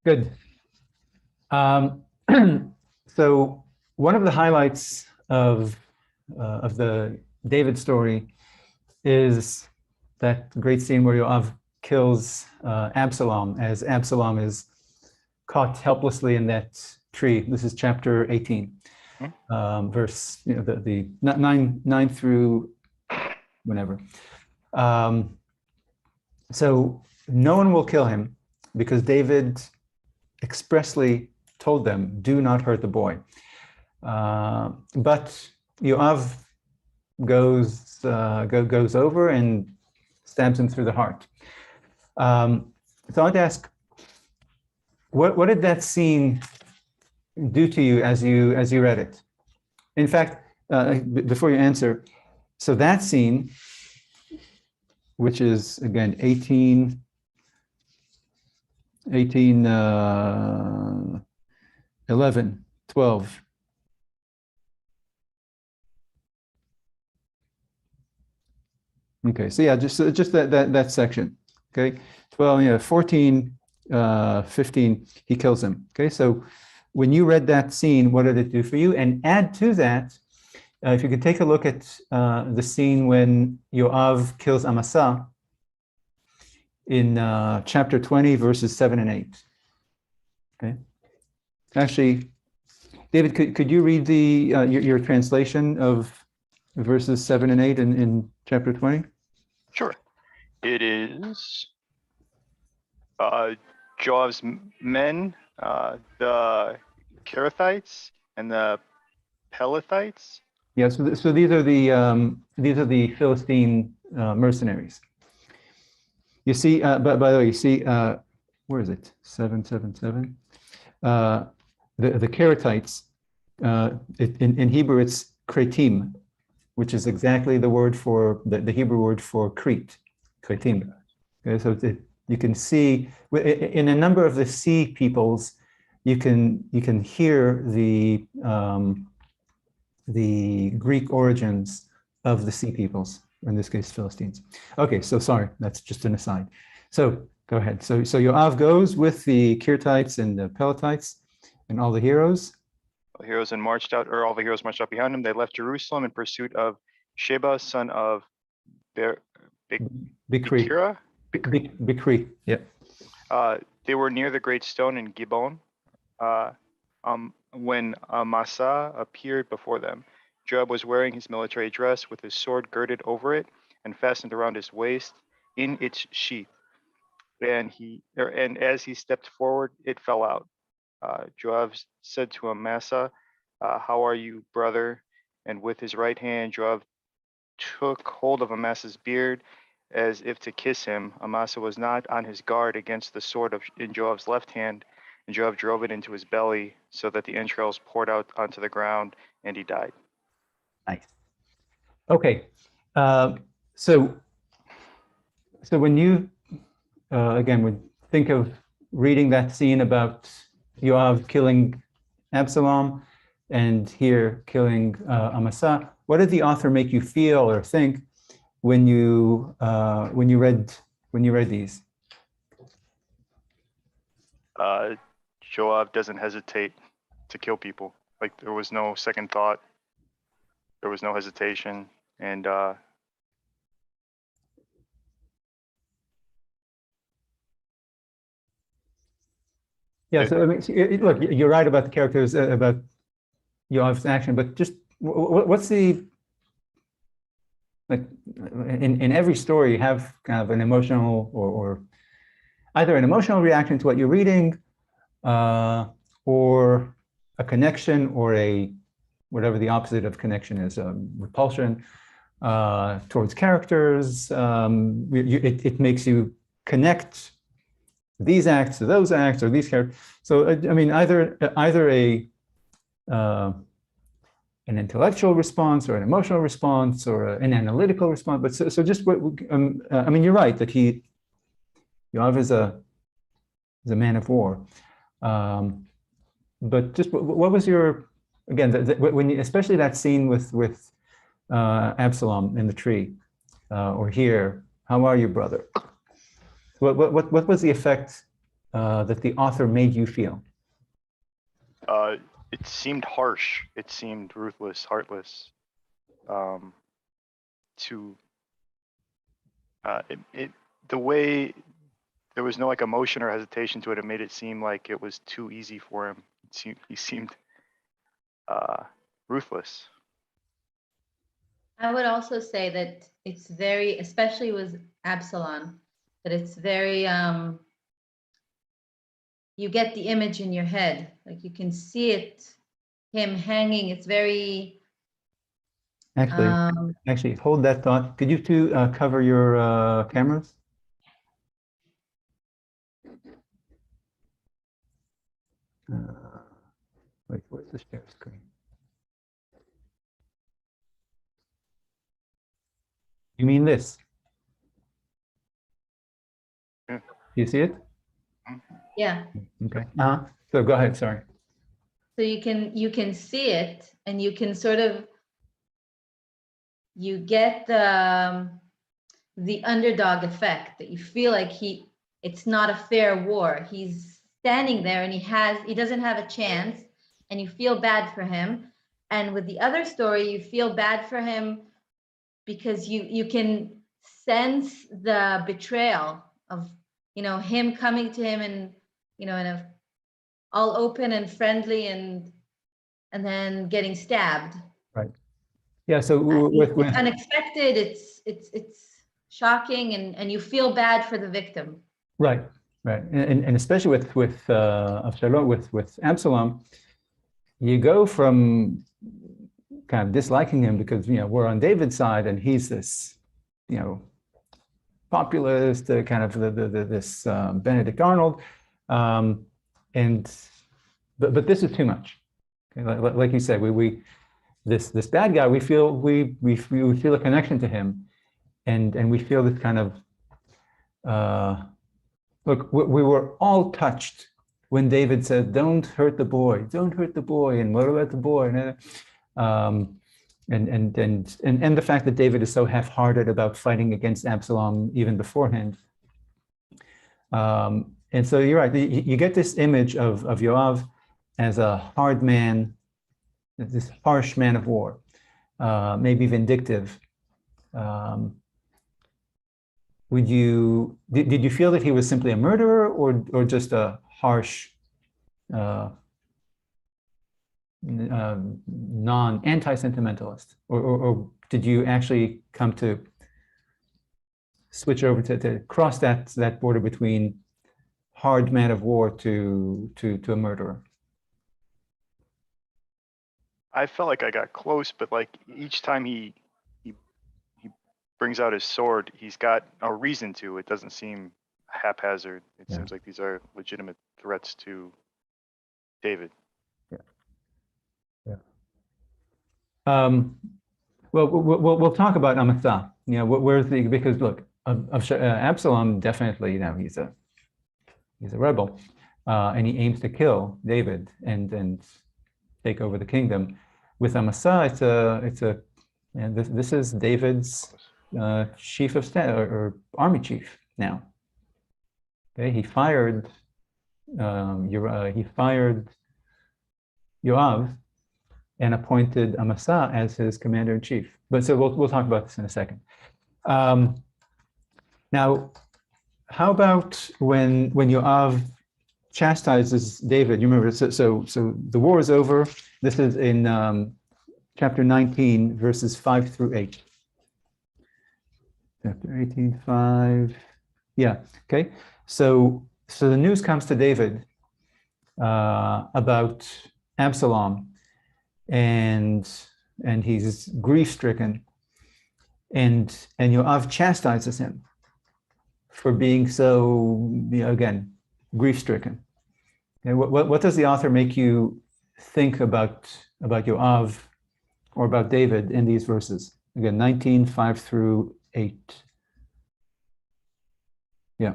Good. So one of the highlights of the David story is that great scene where Yoav kills Absalom, as Absalom is caught helplessly in that tree. This is chapter 18, verse the 9 through whenever. So no one will kill him because David expressly told them, "Do not hurt the boy." But Yoav goes over and stabs him through the heart. So I'd ask, what did that scene do to you as you read it? In fact, before you answer, so that scene, which is again 18, 11, 12. Okay, so yeah, just that section. Okay, 12, 14, 15, he kills him. Okay, so when you read that scene, what did it do for you? And add to that, if you could take a look at the scene when Yoav kills Amasa in chapter 20, verses 7 and 8. Okay, actually, David, could you read the your translation of verses 7 and 8 in chapter 20? Sure. It is Joab's men, the Kerethites and the Pelethites. Yes. Yeah, so these are the Philistine mercenaries. You see, by the way, you see, where is it? 777. The Kerethites. In Hebrew, it's Kretim, which is exactly the word for the Hebrew word for Crete, Kretim. Okay, so you can see in a number of the sea peoples, you can hear the Greek origins of the sea peoples, in this case Philistines. Okay, so sorry, that's just an aside. So go ahead. So Yoav goes with the Kerethites and the Pelethites and all the heroes. All the heroes marched out behind him. They left Jerusalem in pursuit of Sheba, son of Bikri. Bikri, yeah. They were near the great stone in Gibeon when Amasa appeared before them. Joab was wearing his military dress with his sword girded over it and fastened around his waist in its sheath. And as he stepped forward, it fell out. Joab said to Amasa, "How are you, brother?" And with his right hand, Joab took hold of Amasa's beard as if to kiss him. Amasa was not on his guard against the sword in Joab's left hand, and Joab drove it into his belly so that the entrails poured out onto the ground, and he died. Nice. Okay. So when you, again, would think of reading that scene about Yoav killing Absalom and here killing Amasa, what did the author make you feel or think when you read these? Joab doesn't hesitate to kill people. Like, there was no second thought. There was no hesitation. And yeah, so I mean, look, you're right about the characters, about Yoav's action, but just what's the, like, in every story you have kind of an emotional or either an emotional reaction to what you're reading, or a connection, or a whatever the opposite of connection is, repulsion towards characters. It makes you connect these acts to those acts, or these characters. So I mean, either an intellectual response, or an emotional response, or an analytical response. But so just what I mean, you're right that Yoav is a man of war. But just what was your, again, when you, especially that scene with Absalom in the tree, or here, how are you, brother? What was the effect that the author made you feel? It seemed harsh. It seemed ruthless, heartless. The way there was no like emotion or hesitation to it, it made it seem like it was too easy for him. He seemed ruthless. I would also say that it's very, especially with Absalom, that it's very, you get the image in your head, like you can see it, him hanging. It's very. Actually, hold that thought. Could you two cover your cameras? Wait, where's the share screen? You mean this? Yeah. Do you see it? Yeah. Okay. So go ahead. Sorry. So you can see it, and you can sort of, you get the underdog effect, that you feel like it's not a fair war. He's standing there and he doesn't have a chance, and you feel bad for him. And with the other story, you feel bad for him because you can sense the betrayal of, him coming to him and, in a all open and friendly, and then getting stabbed. Right. Yeah. So It's unexpected. It's shocking, and you feel bad for the victim. right, and especially with Absalom, with Absalom, you go from kind of disliking him because we're on David's side and he's this populist, kind of this Benedict Arnold, but this is too much. Okay? Like you said, this bad guy, we feel a connection to him, and we feel this kind of look. We were all touched when David said, "Don't hurt the boy, don't hurt the boy," and what about the boy? And the fact that David is so half-hearted about fighting against Absalom even beforehand. And so you're right. You get this image of Yoav as a hard man, this harsh man of war, maybe vindictive. Did you feel that he was simply a murderer, or just a harsh, anti-sentimentalist, or did you actually come to switch over to cross that border between hard man of war to a murderer? I felt like I got close, but like each time he brings out his sword, he's got a reason to. It doesn't seem haphazard. It seems like these are legitimate threats to David. Well, we'll talk about Amasa. Where's because look, Absalom definitely, he's a rebel, and he aims to kill David and take over the kingdom. With Amasa, this is David's chief of staff or army chief now. Okay, he fired Yoav and appointed Amasa as his commander-in-chief. But so we'll talk about this in a second. Now, how about when Yoav chastises David? You remember, so the war is over. This is in chapter 19, verses 5 through 8. Chapter 18, 5. Yeah, okay. So the news comes to David about Absalom, and he's grief-stricken, and Yoav chastises him for being so, again, grief-stricken. And what does the author make you think about Yoav or about David in these verses? Again, 19, 5 through 8. Yeah.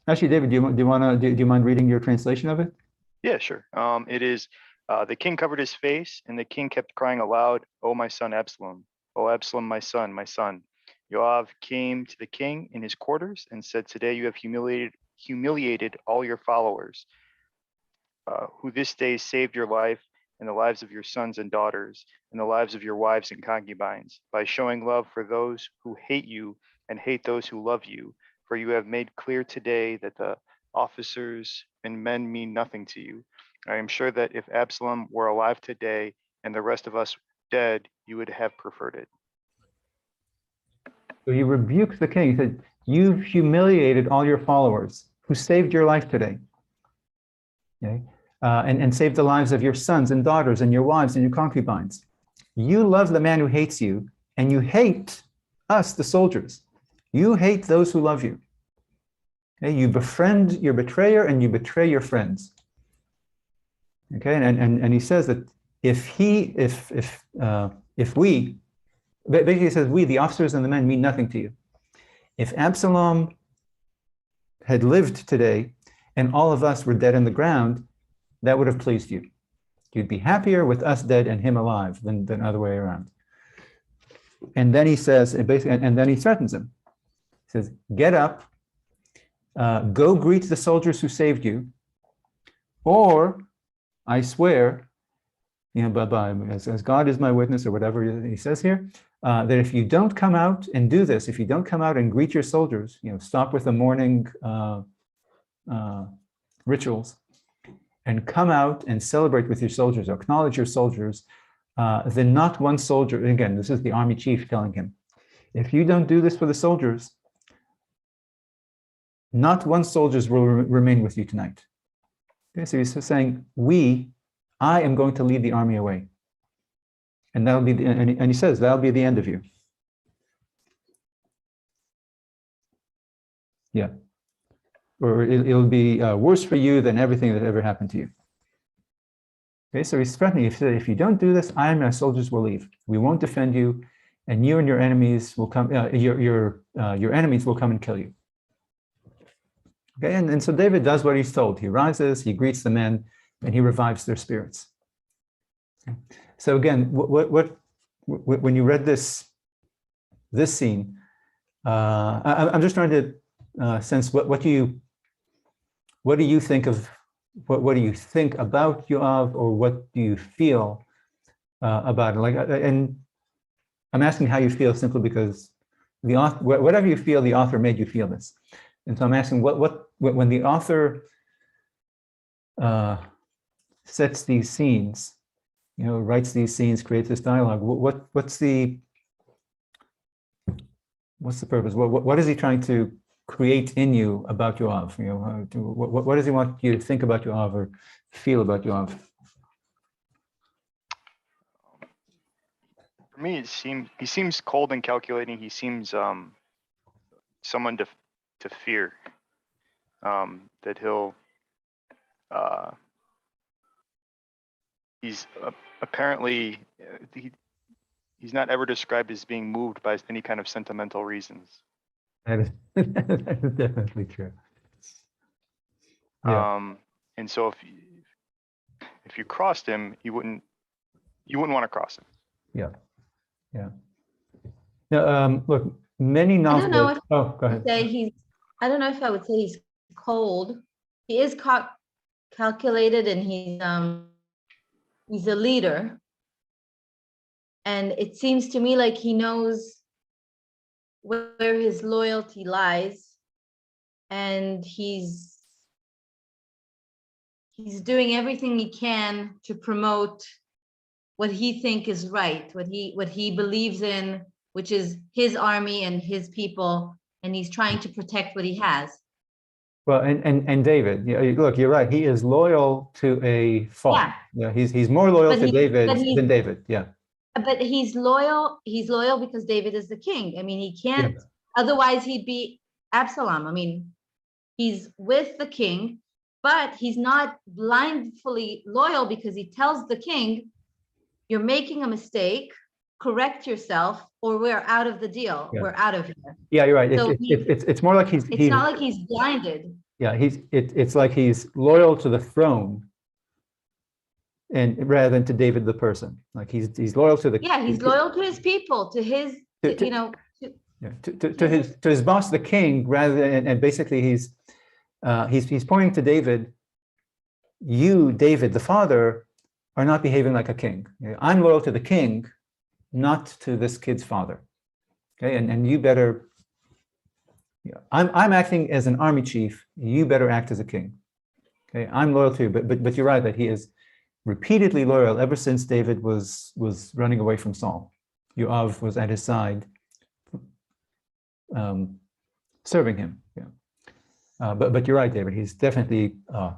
Actually, David, do you mind reading your translation of it? Yeah, sure. It is, the king covered his face, and the king kept crying aloud, "Oh, my son Absalom! Oh, Absalom, my son, my son! Yoav came to the king in his quarters and said, "Today you have humiliated all your followers, who this day saved your life and the lives of your sons and daughters and the lives of your wives and concubines by showing love for those who hate you and hate those who love you. For you have made clear today that the officers and men mean nothing to you. I am sure that if Absalom were alive today and the rest of us dead, you would have preferred it." So he rebuked the king. He said, "You've humiliated all your followers who saved your life today. Okay? And saved the lives of your sons and daughters and your wives and your concubines. You love the man who hates you, and you hate us, the soldiers. You hate those who love you. Okay? You befriend your betrayer and you betray your friends." Okay, and he says that if we, basically he says, we, the officers and the men, mean nothing to you. If Absalom had lived today and all of us were dead in the ground, that would have pleased you. You'd be happier with us dead and him alive than other way around. And then he says, and then he threatens him. He says, "Get up, go greet the soldiers who saved you, or I swear, as God is my witness," or whatever he says here, that if you don't come out and do this, if you don't come out and greet your soldiers, stop with the morning rituals, and come out and celebrate with your soldiers, or acknowledge your soldiers, then not one soldier, again, this is the army chief telling him, if you don't do this for the soldiers, not one soldier will remain with you tonight. Okay, so he's saying, I am going to lead the army away. And that'll be, and he says, that'll be the end of you. Yeah. Or it'll be worse for you than everything that ever happened to you. Okay, so he's threatening. He said, if you don't do this, I and my soldiers will leave. We won't defend you, and you and your enemies will come. Your enemies will come and kill you. Okay, and so David does what he's told. He rises, he greets the men, and he revives their spirits. Okay. So again, when you read this scene, I'm just trying to sense what do you think of, what do you think about Yoav, or what do you feel about it? And I'm asking how you feel simply because the author, whatever you feel, the author made you feel this. And so I'm asking when the author sets these scenes, writes these scenes, creates this dialogue, what's the purpose? What is he trying to create in you about Yoav? What does he want you to think about Yoav or feel about Yoav? For me, he seems cold and calculating. He seems someone to fear. That he'll he's apparently he's not ever described as being moved by any kind of sentimental reasons. That is definitely true. Yeah. And so if you crossed him, you wouldn't want to cross him. Yeah. Yeah. Now, look, many novelists. Oh, go ahead. I don't know if I would say he's cold. He is calculated, and he's a leader. And it seems to me like he knows where his loyalty lies, and he's doing everything he can to promote what he thinks is right, what he believes in, which is his army and his people, and he's trying to protect what he has. Well, and David, look, you're right. He is loyal to a fault. Yeah, he's more loyal to David than David. Yeah. But he's loyal because David is the king. I mean, he can't, otherwise he'd be Absalom. I mean, he's with the king, but he's not blindly loyal because he tells the king, you're making a mistake, correct yourself, or we're out of the deal. Yeah. We're out of here. Yeah, you're right. So it's more like it's not like he's blinded. Yeah, it's like he's loyal to the throne, and rather than to David the person. Like he's loyal to the. Yeah, he's loyal to his people, to his, Yeah, to his boss, the king, rather than, and basically he's pointing to David. You, David, the father, are not behaving like a king. I'm loyal to the king, not to this kid's father. Okay, and you better. I'm acting as an army chief. You better act as a king. Okay, I'm loyal to you, but you're right that he is repeatedly loyal ever since David was running away from Saul. Yoav was at his side, serving him. Yeah, but you're right, David. He's definitely a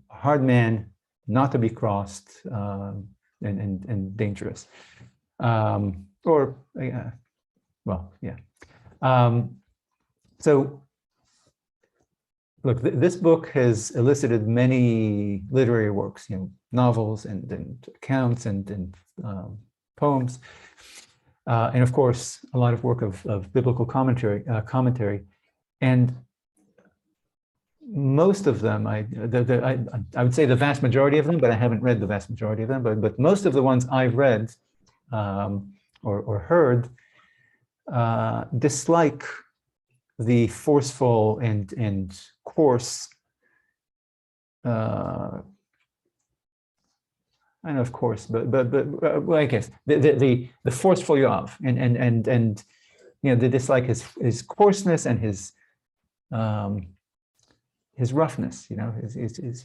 hard man, not to be crossed, and dangerous. Well, yeah. So, look, this book has elicited many literary works, novels and accounts and poems, and of course, a lot of work of biblical commentary, and most of them, I would say the vast majority of them, but I haven't read the vast majority of them. But most of the ones I've read or heard dislike the forceful and coarse. I don't know, of course, but well, I guess the forceful Yoav and they dislike his coarseness and his roughness.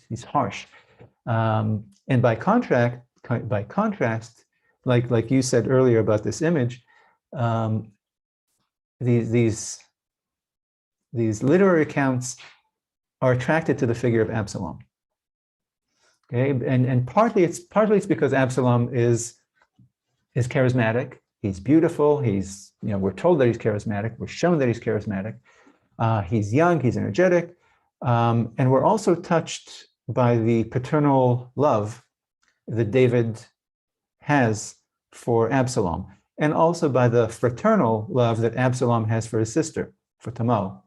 He's harsh, and by contrast, like you said earlier about this image, these literary accounts are attracted to the figure of Absalom. Okay, and partly it's because Absalom is charismatic. He's beautiful. We're told that he's charismatic. We're shown that he's charismatic. He's young. He's energetic, and we're also touched by the paternal love that David has for Absalom, and also by the fraternal love that Absalom has for his sister, for Tamar.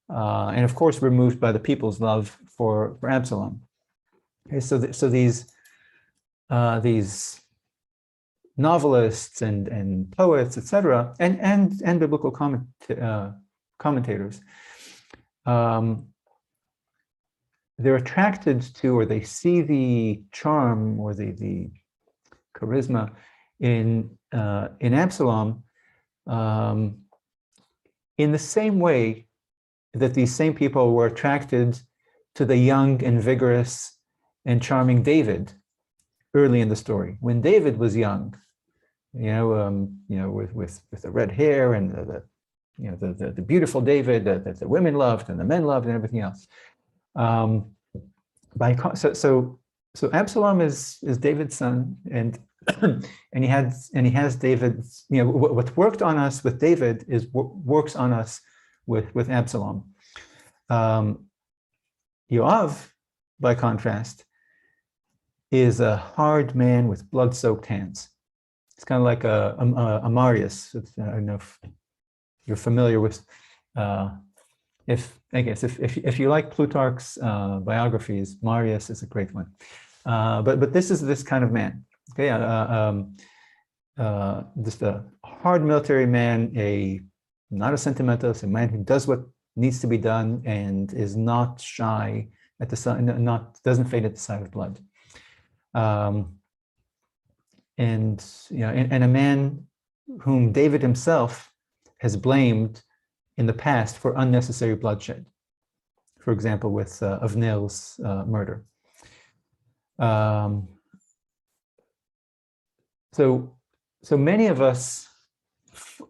And of course, we're moved by the people's love for Absalom. Okay, so these novelists and poets, etc., and biblical commentators, they're attracted to, or they see the charm or the charisma in Absalom in the same way that these same people were attracted to the young and vigorous and charming David early in the story. When David was young, with the red hair and the beautiful David that the women loved and the men loved and everything else. So Absalom is David's son, and he has David's. What worked on us with David works on us with Absalom. Yoav, by contrast, is a hard man with blood-soaked hands. It's kind of like a Marius. I don't know if you're familiar with. If you like Plutarch's biographies, Marius is a great one. But this is this kind of man. Okay, just a hard military man, not a sentimentalist, a man who does what needs to be done and is not shy at the side, doesn't faint at the sight of blood. And a man whom David himself has blamed in the past for unnecessary bloodshed. For example, with Avner's murder. So many of us,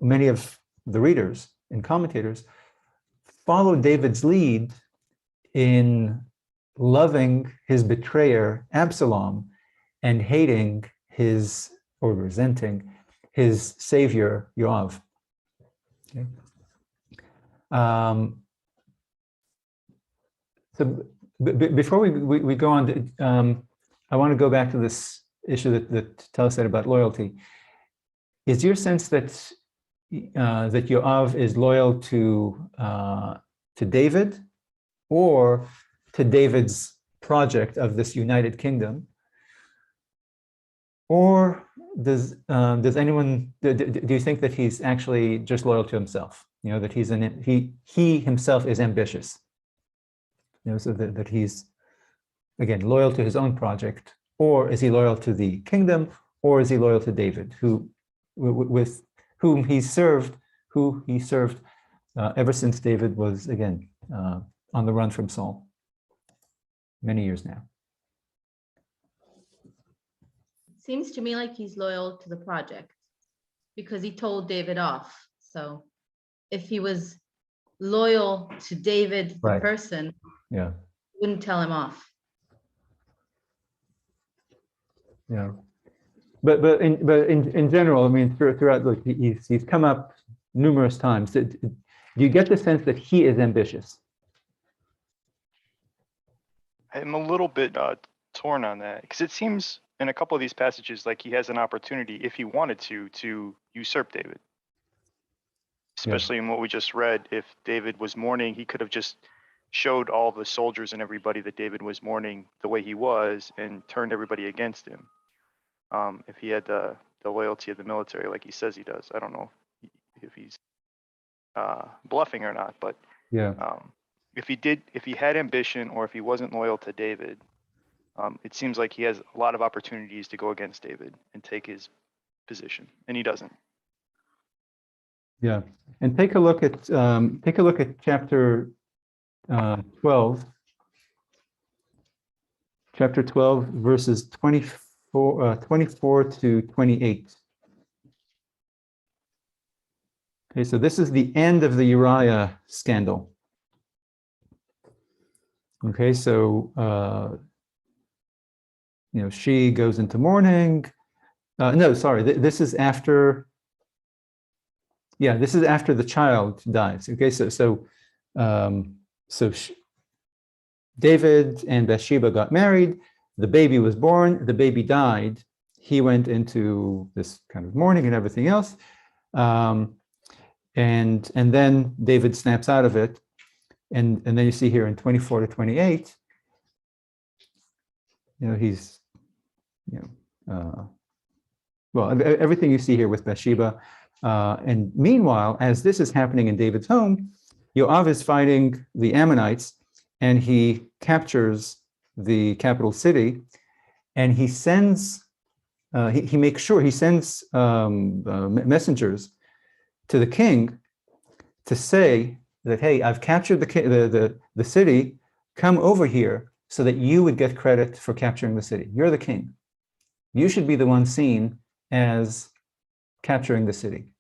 many of the readers and commentators, follow David's lead in loving his betrayer Absalom and hating or resenting his savior Yoav. Okay. So before we go on, I want to go back to this issue that Tel said about loyalty. Is your sense that Yoav is loyal to David, or to David's project of this united kingdom, or does anyone do you think that he's actually just loyal to himself? You know, that he himself is ambitious. You know, so that he's again loyal to his own project, or is he loyal to the kingdom, or is he loyal to David, with whom he served ever since David was again on the run from Saul, many years now. Seems to me like he's loyal to the project because he told David off. So if he was loyal to David, the Right. person, Yeah. wouldn't tell him off. Yeah. But in general, I mean, throughout, look, he's come up numerous times. Do you get the sense that he is ambitious? I'm a little bit torn on that because it seems in a couple of these passages like he has an opportunity, if he wanted to usurp David. Especially in what we just read, if David was mourning, he could have just showed all the soldiers and everybody that David was mourning the way he was and turned everybody against him. If he had the loyalty of the military like he says he does. I don't know if he's bluffing or not, but Yeah. if he had ambition or if he wasn't loyal to David, it seems like he has a lot of opportunities to go against David and take his position, and he doesn't. Yeah, and take a look at chapter 12. Chapter 12, verses 24 to 28. Okay, so this is the end of the Uriah scandal. Okay, so you know, she goes into mourning. No, sorry, this is after. Yeah, this is after the child dies. Okay, so David and Bathsheba got married. The baby was born. The baby died. He went into this kind of mourning and everything else, and then David snaps out of it, and then you see here in 24 to 28. You know, he's, you know, well, everything you see here with Bathsheba. And meanwhile, as this is happening in David's home, Yoav is fighting the Ammonites, and he captures the capital city, and he sends, he makes sure, he sends messengers to the king to say that, hey, I've captured the city, come over here so that you would get credit for capturing the city. You're the king. You should be the one seen as capturing the city.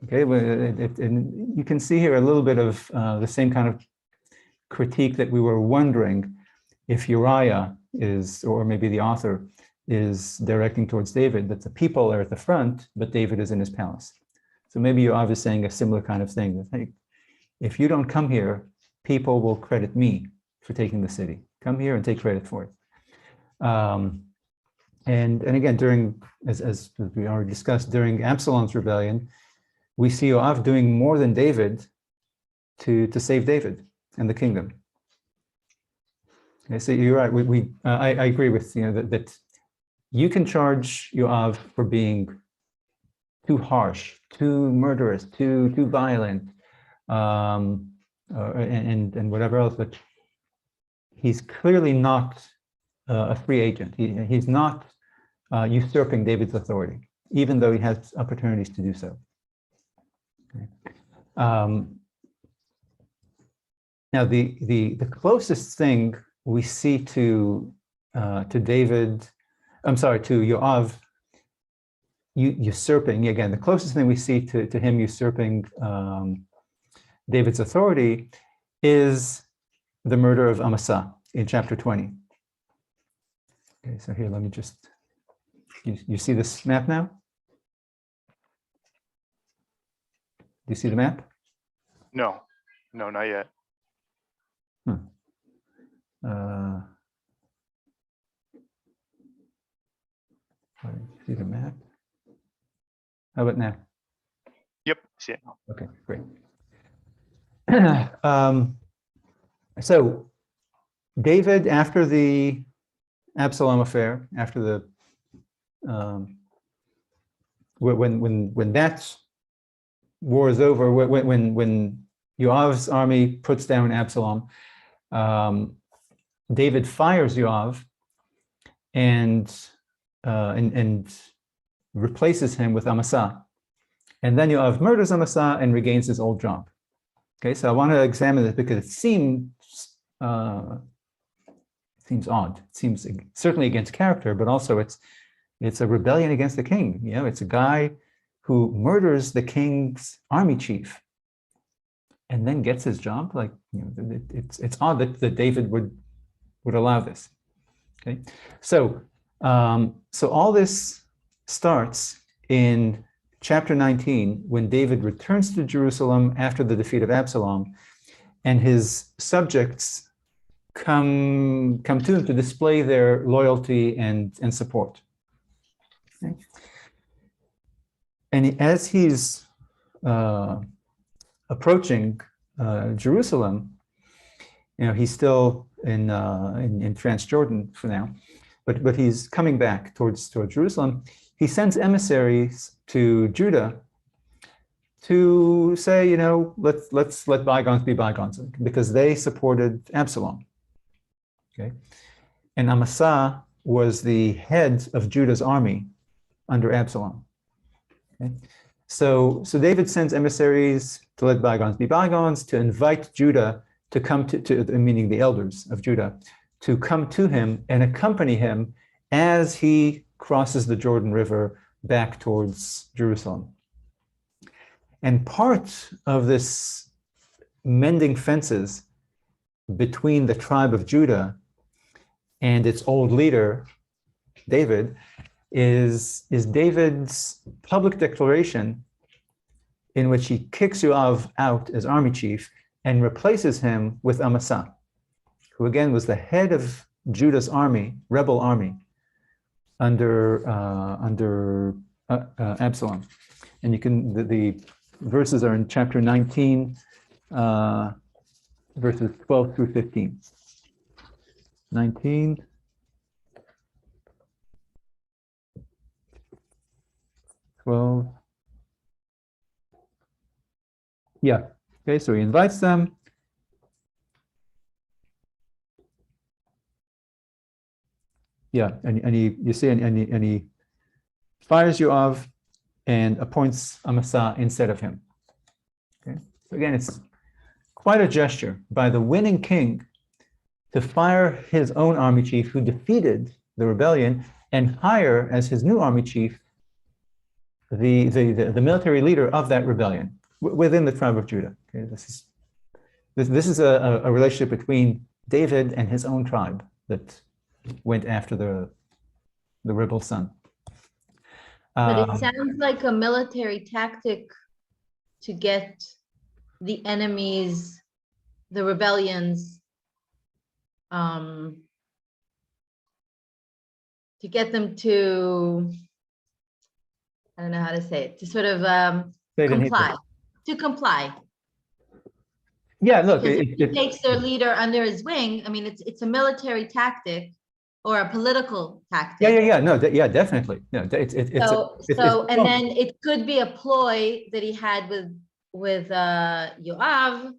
Okay, and you can see here a little bit of the same kind of critique that we were wondering if Uriah is, or maybe the author is directing towards David, that the people are at the front, but David is in his palace. So maybe Yoav is saying a similar kind of thing, that, hey, if you don't come here, people will credit me for taking the city. Come here and take credit for it. And again, during, as we already discussed, during Absalom's rebellion, we see Yoav doing more than David to save David and the kingdom. Okay, so you're right. I agree with, you know, that you can charge Yoav for being too harsh, too murderous, too violent, and whatever else, but he's clearly not a free agent. He's not usurping David's authority, even though he has opportunities to do so. Okay. Now, the closest thing we see to David, I'm sorry, to Yoav usurping, again, the closest thing we see to him usurping David's authority is the murder of Amasa in chapter 20. Okay, so here, let me just, you see this map now? Do you see the map? No, not yet. See the map? How about now? Yep, see it now. Okay, great. So David, after the Absalom affair, after the when that war is over, when Yoav's army puts down Absalom, David fires Yoav and replaces him with Amasa. And then Yoav murders Amasa and regains his old job. Okay, so I want to examine this because it seems odd. It seems certainly against character, but also it's a rebellion against the king. You know, it's a guy who murders the king's army chief and then gets his job. Like, you know, it's odd that David would allow this. Okay, so all this starts in chapter 19 when David returns to Jerusalem after the defeat of Absalom, and his subjects come to him to display their loyalty and support. Okay. And as he's approaching Jerusalem, you know, he's still in Transjordan for now, but he's coming back towards Jerusalem. He sends emissaries to Judah to say, you know, let's let bygones be bygones, because they supported Absalom. Okay, and Amasa was the head of Judah's army under Absalom. Okay, so David sends emissaries to let bygones be bygones, to invite Judah to come to meaning the elders of Judah, to come to him and accompany him as he crosses the Jordan River back towards Jerusalem. And part of this mending fences between the tribe of Judah and its old leader, David, is David's public declaration in which he kicks Yoav out as army chief and replaces him with Amasa, who again was the head of Judah's army, rebel army, under Absalom. And you can, the verses are in chapter 19, verses 12 through 15. 19. Yeah. Okay, so he invites them. Yeah, and he fires Yoav and appoints Amasa instead of him. Okay, so again, it's quite a gesture by the winning king to fire his own army chief who defeated the rebellion and hire as his new army chief the military leader of that rebellion within the tribe of Judah. Okay, this is a relationship between David and his own tribe that went after the rebel son. But it sounds like a military tactic to get the enemies, the rebellions, to get them to, I don't know how to say it, to sort of comply. To comply. Yeah, look, if he takes their leader under his wing, I mean, it's a military tactic or a political tactic. Yeah. No, definitely. No, and then it could be a ploy that he had with Yoav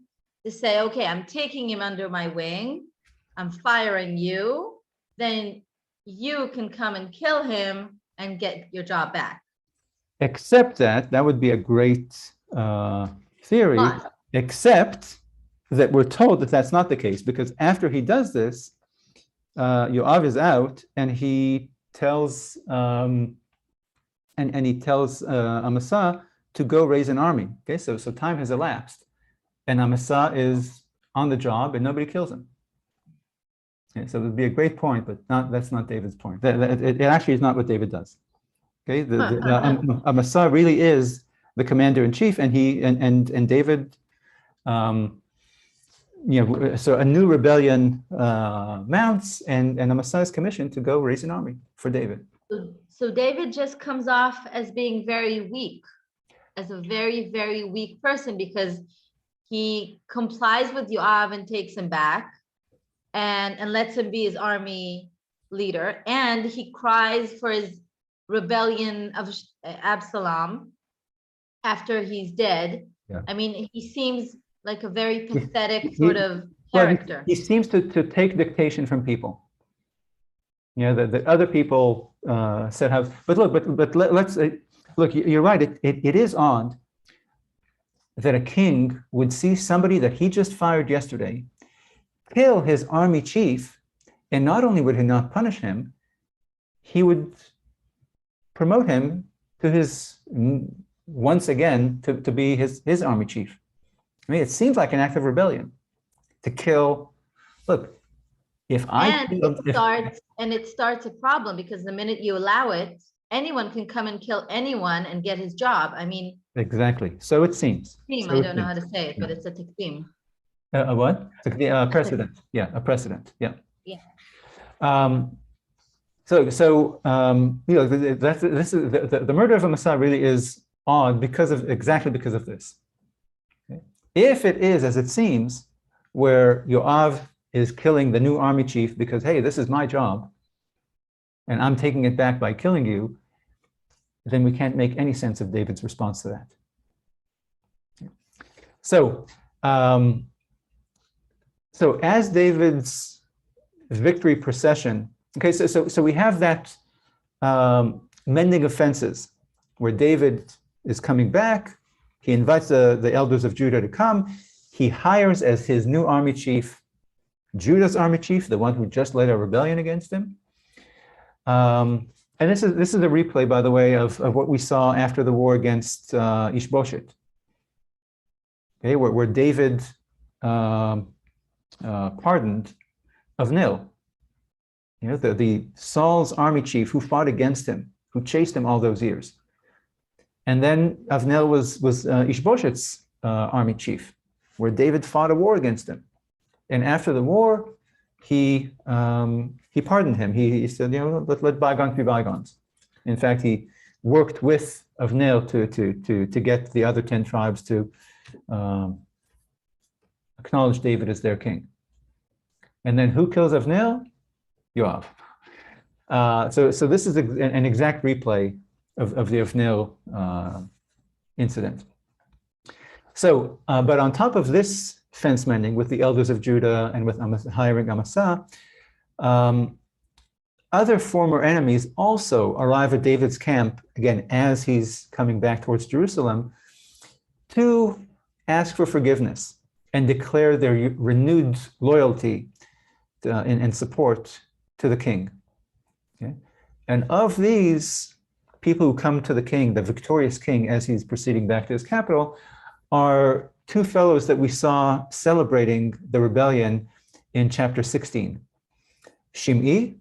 to say, okay, I'm taking him under my wing, I'm firing you, then you can come and kill him and get your job back. Except that would be a great theory, except that we're told that that's not the case, because after he does this, Yoav is out and he tells Amasa to go raise an army. Okay, so time has elapsed and Amasa is on the job and nobody kills him. Okay, so it would be a great point, but that's not David's point. It actually is not what David does. Okay, Amasa really is the commander in chief, and he and David, so a new rebellion mounts, and Amasa is commissioned to go raise an army for David. So David just comes off as being very weak, as a very, very weak person, because he complies with Yoav and takes him back and lets him be his army leader. And he cries for his rebellion of Absalom after he's dead. Yeah. I mean, he seems like a very pathetic He- sort of Well, character. he seems to take dictation from people. You know, that other people said how, but look, let's look, you're right, it is odd that a king would see somebody that he just fired yesterday kill his army chief, and not only would he not punish him, he would promote him to his, once again, to be his army chief. I mean, it seems like an act of rebellion to kill. Look, if I it starts a problem, because the minute you allow it, anyone can come and kill anyone and get his job. I mean, exactly. So it seems. I don't know how to say it, but it's a tiktim. A what? Precedent. Yeah, a precedent. Yeah. Yeah. You know, this is the murder of Amasa really is odd exactly because of this. Okay? If it is as it seems, where Yoav is killing the new army chief because, hey, this is my job, and I'm taking it back by killing you, then we can't make any sense of David's response to that. So as David's victory procession, okay, so we have that mending of fences, where David is coming back. He invites the elders of Judah to come. He hires as his new army chief, Judah's army chief, the one who just led a rebellion against him. And this is a replay, by the way, of what we saw after the war against Ishbosheth. Okay, where David pardoned Avnil. You know, the Saul's army chief who fought against him, who chased him all those years. And then Avnil was Ishbosheth's army chief, where David fought a war against him. And after the war, he pardoned him. He said, you know, let bygones be bygones. In fact, he worked with Avnil to get the other 10 tribes to acknowledge David as their king. And then who kills Avnil? Yoav. So this is an exact replay of the Avnil incident. So, but on top of this fence mending with the elders of Judah and with hiring Amasa, other former enemies also arrive at David's camp, again, as he's coming back towards Jerusalem, to ask for forgiveness and declare their renewed loyalty and support to the king. Okay? And of these people who come to the king, the victorious king, as he's proceeding back to his capital, are two fellows that we saw celebrating the rebellion in chapter 16. Shimei,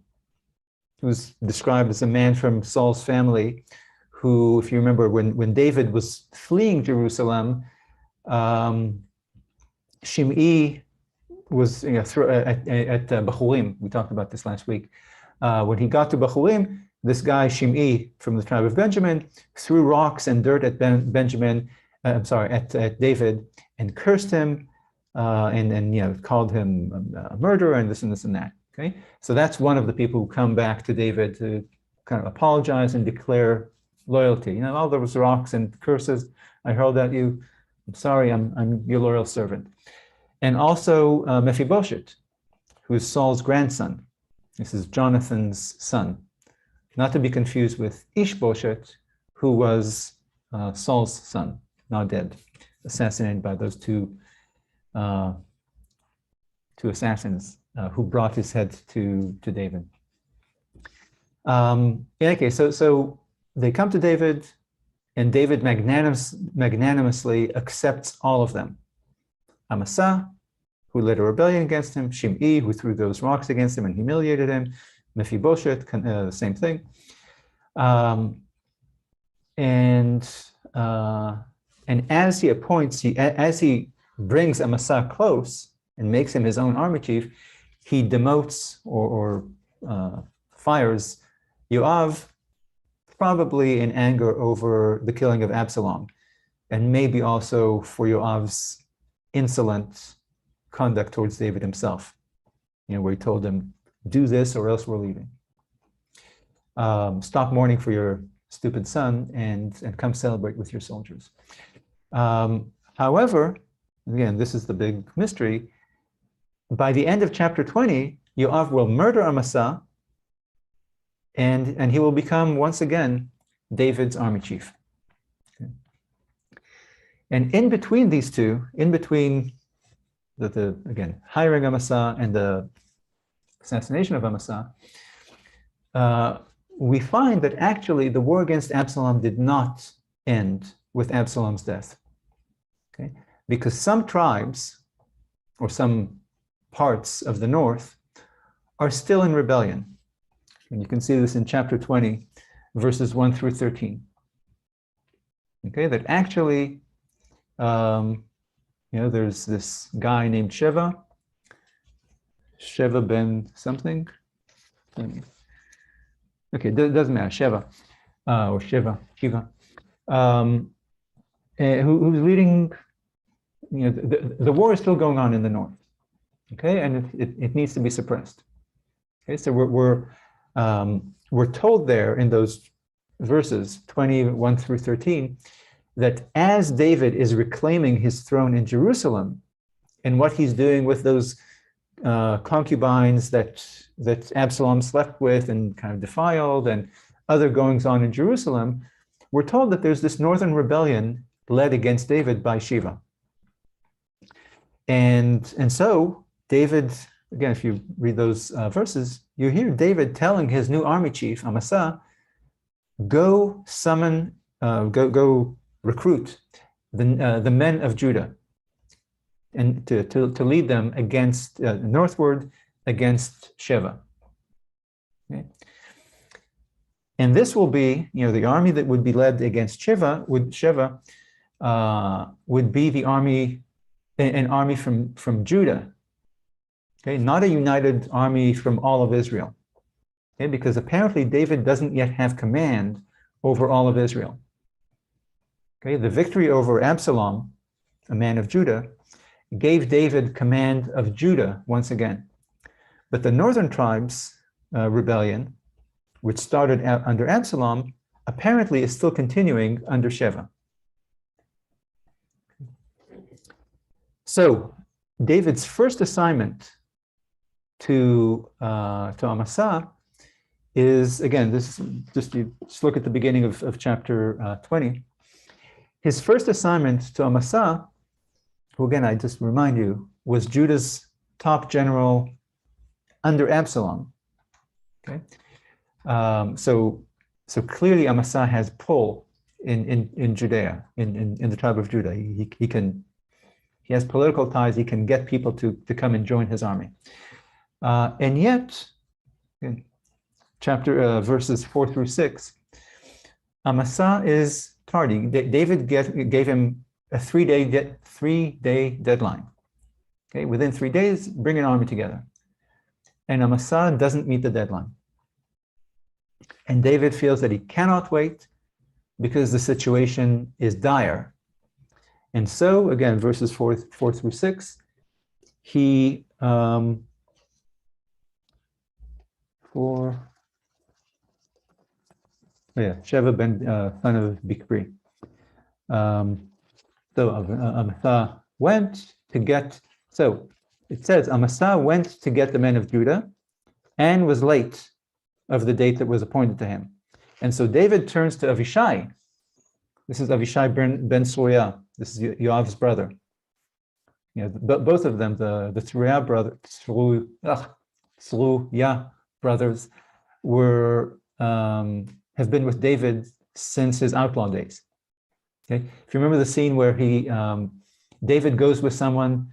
who's described as a man from Saul's family, who, if you remember, when David was fleeing Jerusalem, Shimei was at Bahurim. We talked about this last week. When he got to Bahurim, this guy Shimei from the tribe of Benjamin threw rocks and dirt at at David, and cursed him, and called him a murderer and this and this and that. Okay, so that's one of the people who come back to David to kind of apologize and declare loyalty. You know, all those rocks and curses I hurled at you, I'm sorry, I'm your loyal servant. And also Mephibosheth, who is Saul's grandson. This is Jonathan's son, not to be confused with Ishbosheth, who was Saul's son, now dead, assassinated by those two assassins who brought his head to David. In any case, so they come to David, and David magnanimously accepts all of them. Amasa, who led a rebellion against him, Shimei, who threw those rocks against him and humiliated him, Mephibosheth, the same thing. And as he appoints, as he brings Amasa close and makes him his own army chief, he demotes or fires Yoav, probably in anger over the killing of Absalom, and maybe also for Yoav's insolent conduct towards David himself, where he told him, do this or else we're leaving. stop mourning for your stupid son and come celebrate with your soldiers. However, again, this is the big mystery. By the end of chapter 20, Yoav will murder Amasa, and he will become once again David's army chief. Okay. And in between these two, in between the again hiring Amasa and the assassination of Amasa, we find that actually the war against Absalom did not end with Absalom's death. Okay, because some tribes or some parts of the north are still in rebellion. And you can see this in chapter 20, verses 1 through 13. Okay, that actually, there's this guy named Sheva ben something. Okay, doesn't matter, Sheva, or Shiva, who's leading, the war is still going on in the north. Okay, and it needs to be suppressed. Okay, so we're told there in those verses 21 through 13 that as David is reclaiming his throne in Jerusalem, and what he's doing with those concubines that Absalom slept with and kind of defiled, and other goings on in Jerusalem, we're told that there's this northern rebellion led against David by Shiva. And so David, again, if you read those verses, you hear David telling his new army chief, Amasa, go summon, go recruit the men of Judah, and to lead them against northward against Sheva. Okay. And this will be, the army that would be led against Sheva would be the army, an army from Judah. Okay, not a united army from all of Israel. Okay, because apparently David doesn't yet have command over all of Israel. Okay, the victory over Absalom, a man of Judah, gave David command of Judah once again. But the northern tribes' rebellion, which started under Absalom, apparently is still continuing under Sheva. So David's first assignment to Amasa is, again, this just look at the beginning of chapter 20. His first assignment to Amasa, who again, I just remind you, was Judah's top general under Absalom. Okay, so clearly Amasa has pull in Judea, in the tribe of Judah. He has political ties. He can get people to come and join his army. And yet, in verses 4 through 6, Amasa is tardy. David gave him a three-day deadline. Okay, within 3 days, bring an army together. And Amasa doesn't meet the deadline. And David feels that he cannot wait because the situation is dire. And so, again, verses 4 through 6, he Sheva ben son of Bikri. So Amasa went to get. So it says Amasa went to get the men of Judah, and was late of the date that was appointed to him. And so David turns to Avishai. This is Avishai ben Tzruyah. This is Yoav's brother. Both of them, the Tzruyah brothers, have been with David since his outlaw days. Okay, if you remember the scene where David goes with someone,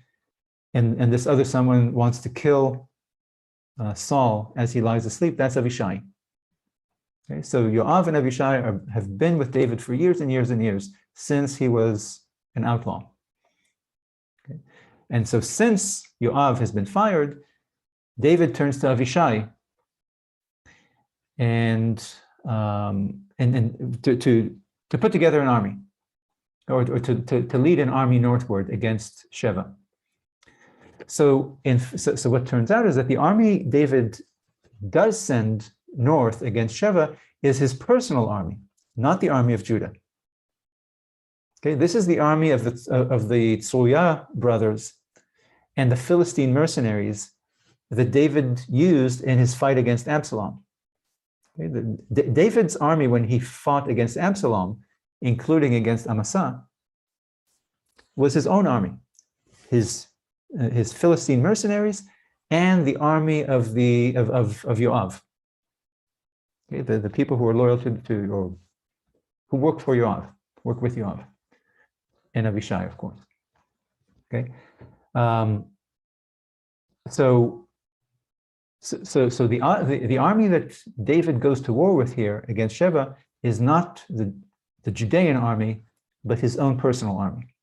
and this other someone wants to kill Saul as he lies asleep, that's Avishai. Okay, so Yoav and Avishai have been with David for years and years and years, since he was an outlaw. Okay. And so since Yoav has been fired, David turns to Avishai and to put together an army, or to lead an army northward against Sheva. So what turns out is that the army David does send north against Sheva is his personal army, not the army of Judah. Okay, this is the army of the Tzruyah brothers and the Philistine mercenaries that David used in his fight against Absalom. Okay, David's army, when he fought against Absalom, including against Amasa, was his own army, his Philistine mercenaries, and the army of Yoav. Okay, the people who are loyal to or who work for Yoav, work with Yoav, and Abishai, of course. Okay, so the army that David goes to war with here against Sheva is not the Judean army, but his own personal army.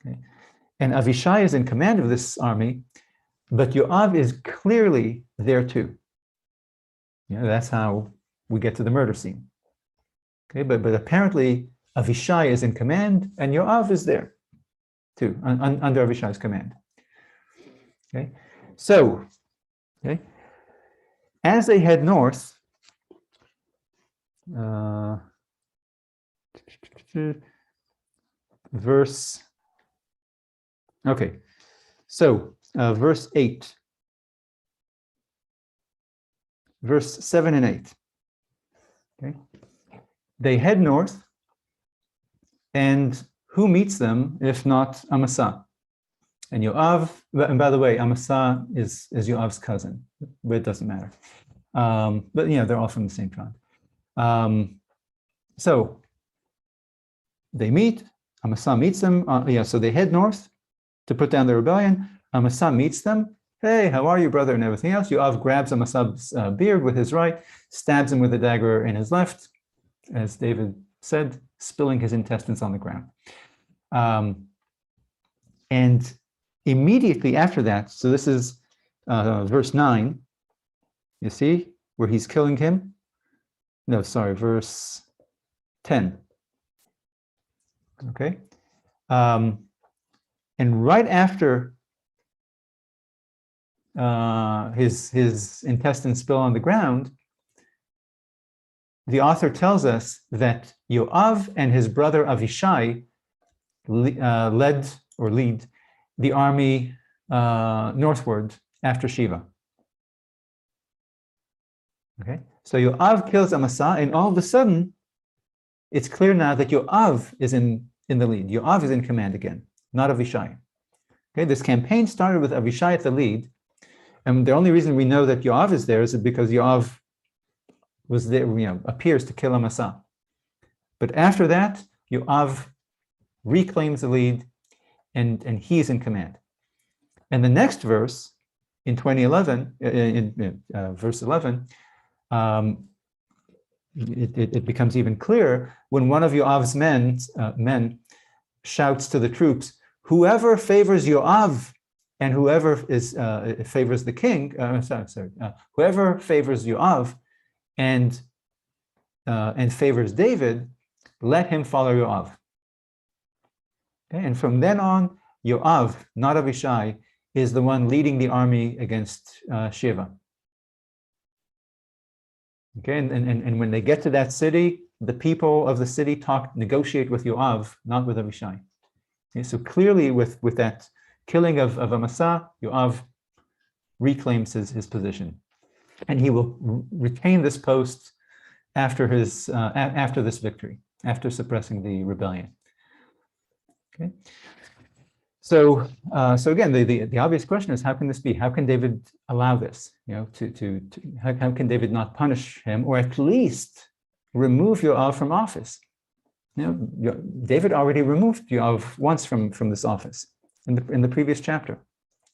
Okay. And Abishai is in command of this army, but Yoav is clearly there too. That's how we get to the murder scene. Okay, but apparently Abishai is in command and Yoav is there too, under Abishai's command. Okay, so as they head north, verse 8, verse 7 and 8. Okay, they head north, and who meets them if not Amasa? And Yoav, and by the way, Amasa is Yoav's cousin, but it doesn't matter. But they're all from the same tribe. So they meet, Amasa meets them. So they head north to put down the rebellion. Amasa meets them. Hey, how are you, brother? And everything else. Yoav grabs Amasa's beard with his right, stabs him with a dagger in his left, as David said, spilling his intestines on the ground. And immediately after that, so this is verse 9, you see, where he's killing him. No, sorry, verse 10. Okay. And right after his intestines spill on the ground, the author tells us that Yoav and his brother Avishai lead the army northward after Shiva. Okay, so Yoav kills Amasa, and all of a sudden, it's clear now that Yoav is in the lead. Yoav is in command again, not Avishai. Okay, this campaign started with Avishai at the lead, and the only reason we know that Yoav is there is because Yoav was there, appears to kill Amasa. But after that, Yoav reclaims the lead, and he is in command. And the next verse, in 2011, in verse 11, it becomes even clearer when one of Yoav's men shouts to the troops, "Whoever favors Yoav and whoever favors the king, whoever favors Yoav and favors David, let him follow Yoav." Okay? And from then on, Yoav, not Abishai, is the one leading the army against Sheva. Okay, and when they get to that city, the people of the city negotiate with Yoav, not with Abishai. Okay, so clearly, with that killing of Amasa, Yoav reclaims his position, and he will retain this post after this victory, after suppressing the rebellion. Okay. So again, the obvious question is, how can this be? How can David allow this? How can David not punish him, or at least remove Yoav from office? David already removed Yoav once from this office in the previous chapter.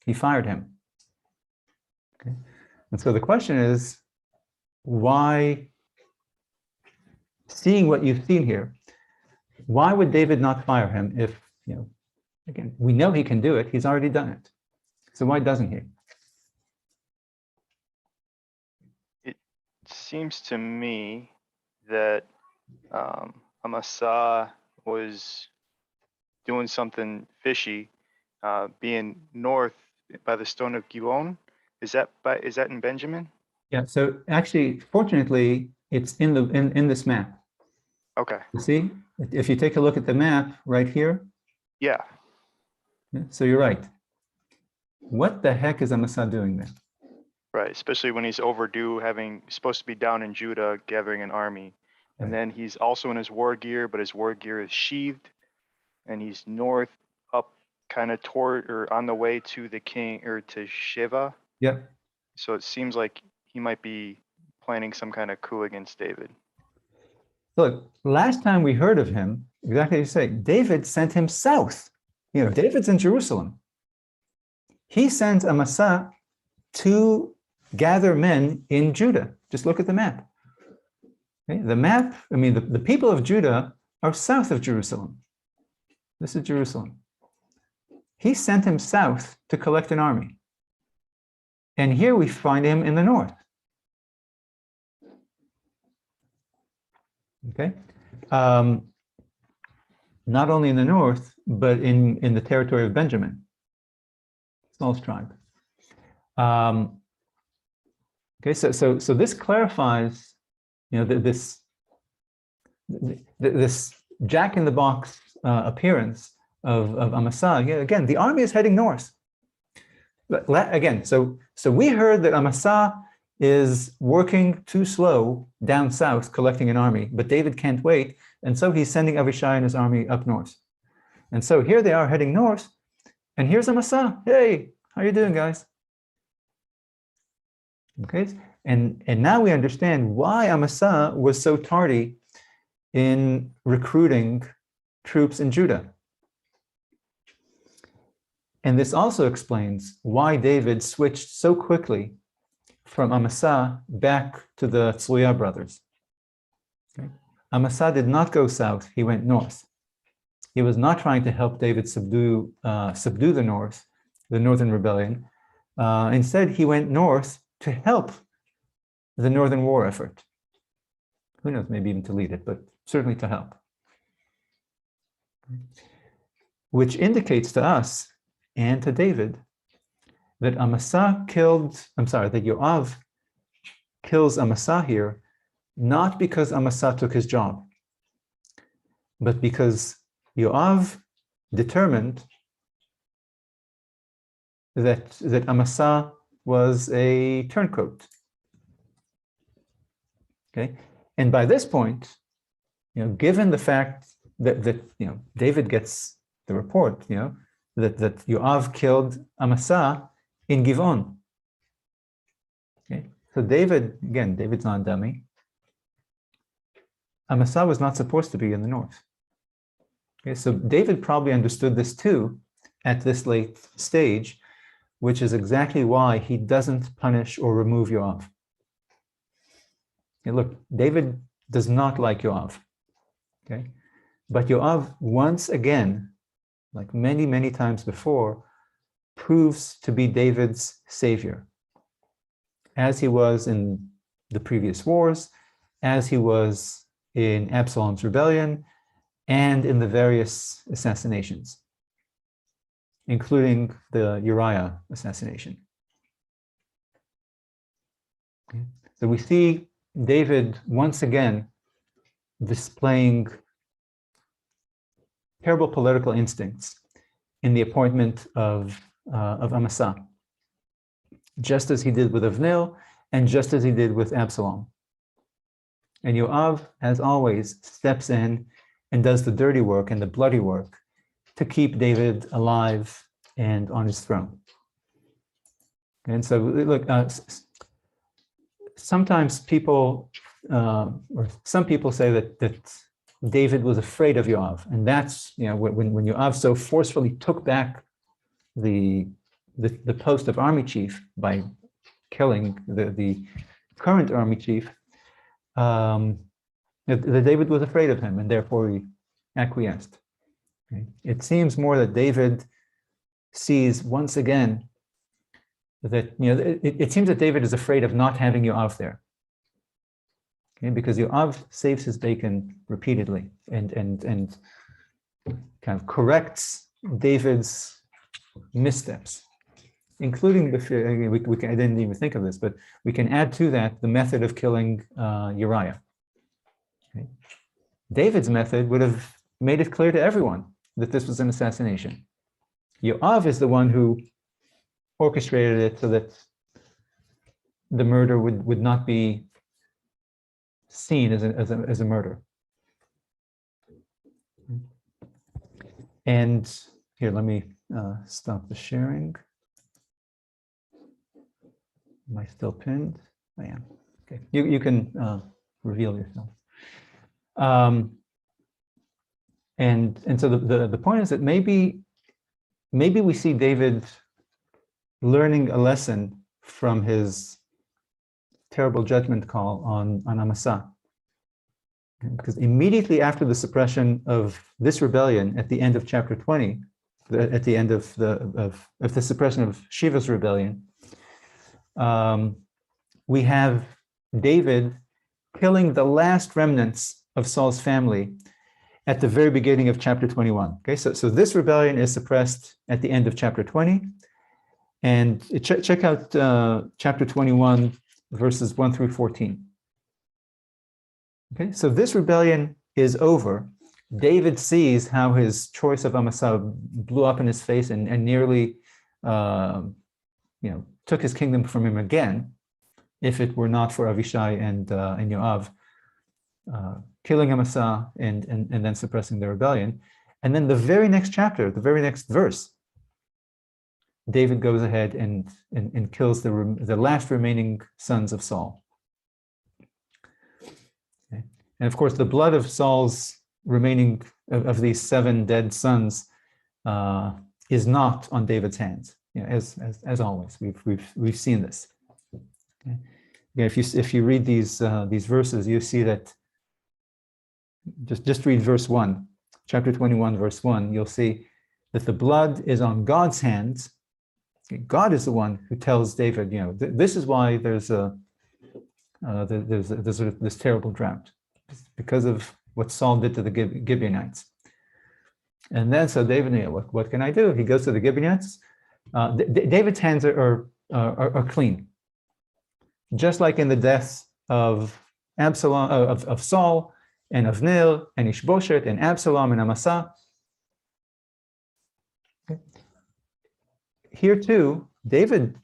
He fired him. Okay, and so the question is, why? Seeing what you've seen here, why would David not fire him if Again, we know he can do it. He's already done it. So why doesn't he? It seems to me that Amasa was doing something fishy, being north by the stone of Gihon. Is that in Benjamin? Yeah. So actually, fortunately, it's in this map. Okay. You see, if you take a look at the map right here, Yeah. so you're right. What the heck is Amasa doing there? Right. Especially when he's overdue, supposed to be down in Judah, gathering an army. And Right. then he's also in his war gear, but his war gear is sheathed, and he's north up kind of toward or on the way to the king or to Shiva. Yep. So it seems like he might be planning some kind of coup against David. Look, last time we heard of him, exactly as you say, David sent him south. You know, David's in Jerusalem. He sends Amasa to gather men in Judah. Just look at the map. Okay? The map, I mean, the people of Judah are south of Jerusalem. This is Jerusalem. He sent him south to collect an army. And here we find him in the north. Okay? Not only in the north, but in the territory of Benjamin, Saul's tribe. Okay, so this clarifies, you know, this Jack in the Box appearance of Amasa. Yeah, again, the army is heading north. But again, so we heard that Amasa is working too slow down south, collecting an army, but David can't wait, and so he's sending Avishai and his army up north. And so here they are heading north, and here's Amasa. Hey, how you doing, guys? Okay, and now we understand why Amasa was so tardy in recruiting troops in Judah. And this also explains why David switched so quickly from Amasa back to the Tzruyah brothers. Okay. Amasa did not go south, he went north. He was not trying to help David subdue the north, the northern rebellion. Instead, he went north to help the northern war effort. Who knows, maybe even to lead it, but certainly to help. Which indicates to us and to David that Yoav kills Amasa here, not because Amasa took his job, but because Yoav determined that Amasa was a turncoat. Okay, and by this point, you know, given the fact that you know David gets the report, you know, that Yoav killed Amasa in Givon. Okay, so David's not a dummy. Amasa was not supposed to be in the north. Okay, so David probably understood this too at this late stage, which is exactly why he doesn't punish or remove Yoav. Okay, look, David does not like Yoav. Okay, but Yoav once again, like many, many times before, proves to be David's savior, as he was in the previous wars, as he was in Absalom's rebellion, and in the various assassinations, including the Uriah assassination. Okay. So we see David once again displaying terrible political instincts in the appointment of Amasa, just as he did with Avnil and just as he did with Absalom. And Yoav, as always, steps in and does the dirty work and the bloody work to keep David alive and on his throne. And so, look, sometimes people, or some people say that David was afraid of Yoav, and that's, you know, when Yoav so forcefully took back the post of army chief by killing the current army chief, that David was afraid of him, and therefore he acquiesced. Okay. It seems more that David sees once again that, you know, it seems that David is afraid of not having Yoav there. Okay, because Yoav saves his bacon repeatedly and kind of corrects David's missteps. including I didn't even think of this, but we can add to that the method of killing Uriah. Okay. David's method would have made it clear to everyone that this was an assassination. Yoav is the one who orchestrated it so that the murder would not be seen as a murder. And here, let me stop the sharing. Am I still pinned? I am. Okay, you can reveal yourself. And so the point is that maybe we see David learning a lesson from his terrible judgment call on Amasa. Because immediately after the suppression of this rebellion at the end of chapter 20, at the end of the suppression of Shiva's rebellion, we have David killing the last remnants of Saul's family at the very beginning of chapter 21. Okay, so this rebellion is suppressed at the end of chapter 20, and check out chapter 21, verses 1 through 14. Okay, so this rebellion is over. David sees how his choice of Amasa blew up in his face and nearly, took his kingdom from him again, if it were not for Avishai and Yoav killing Amasa and then suppressing the rebellion. And then the very next chapter, the very next verse, David goes ahead and kills the last remaining sons of Saul. Okay. And of course, the blood of Saul's remaining of these 7 dead sons is not on David's hands. As always, we've seen this. Okay. Again, if you read these verses, you see that. Just read verse 1, chapter 21, verse 1. You'll see that the blood is on God's hands. God is the one who tells David, this is why there's this terrible drought, because of what Saul did to the Gibeonites. And then so David, what can I do? He goes to the Gibeonites. David's hands are clean, just like in the deaths of Absalom, of Saul, and of Nil, and Ishbosheth, and Absalom, and Amasa. Okay. Here too, David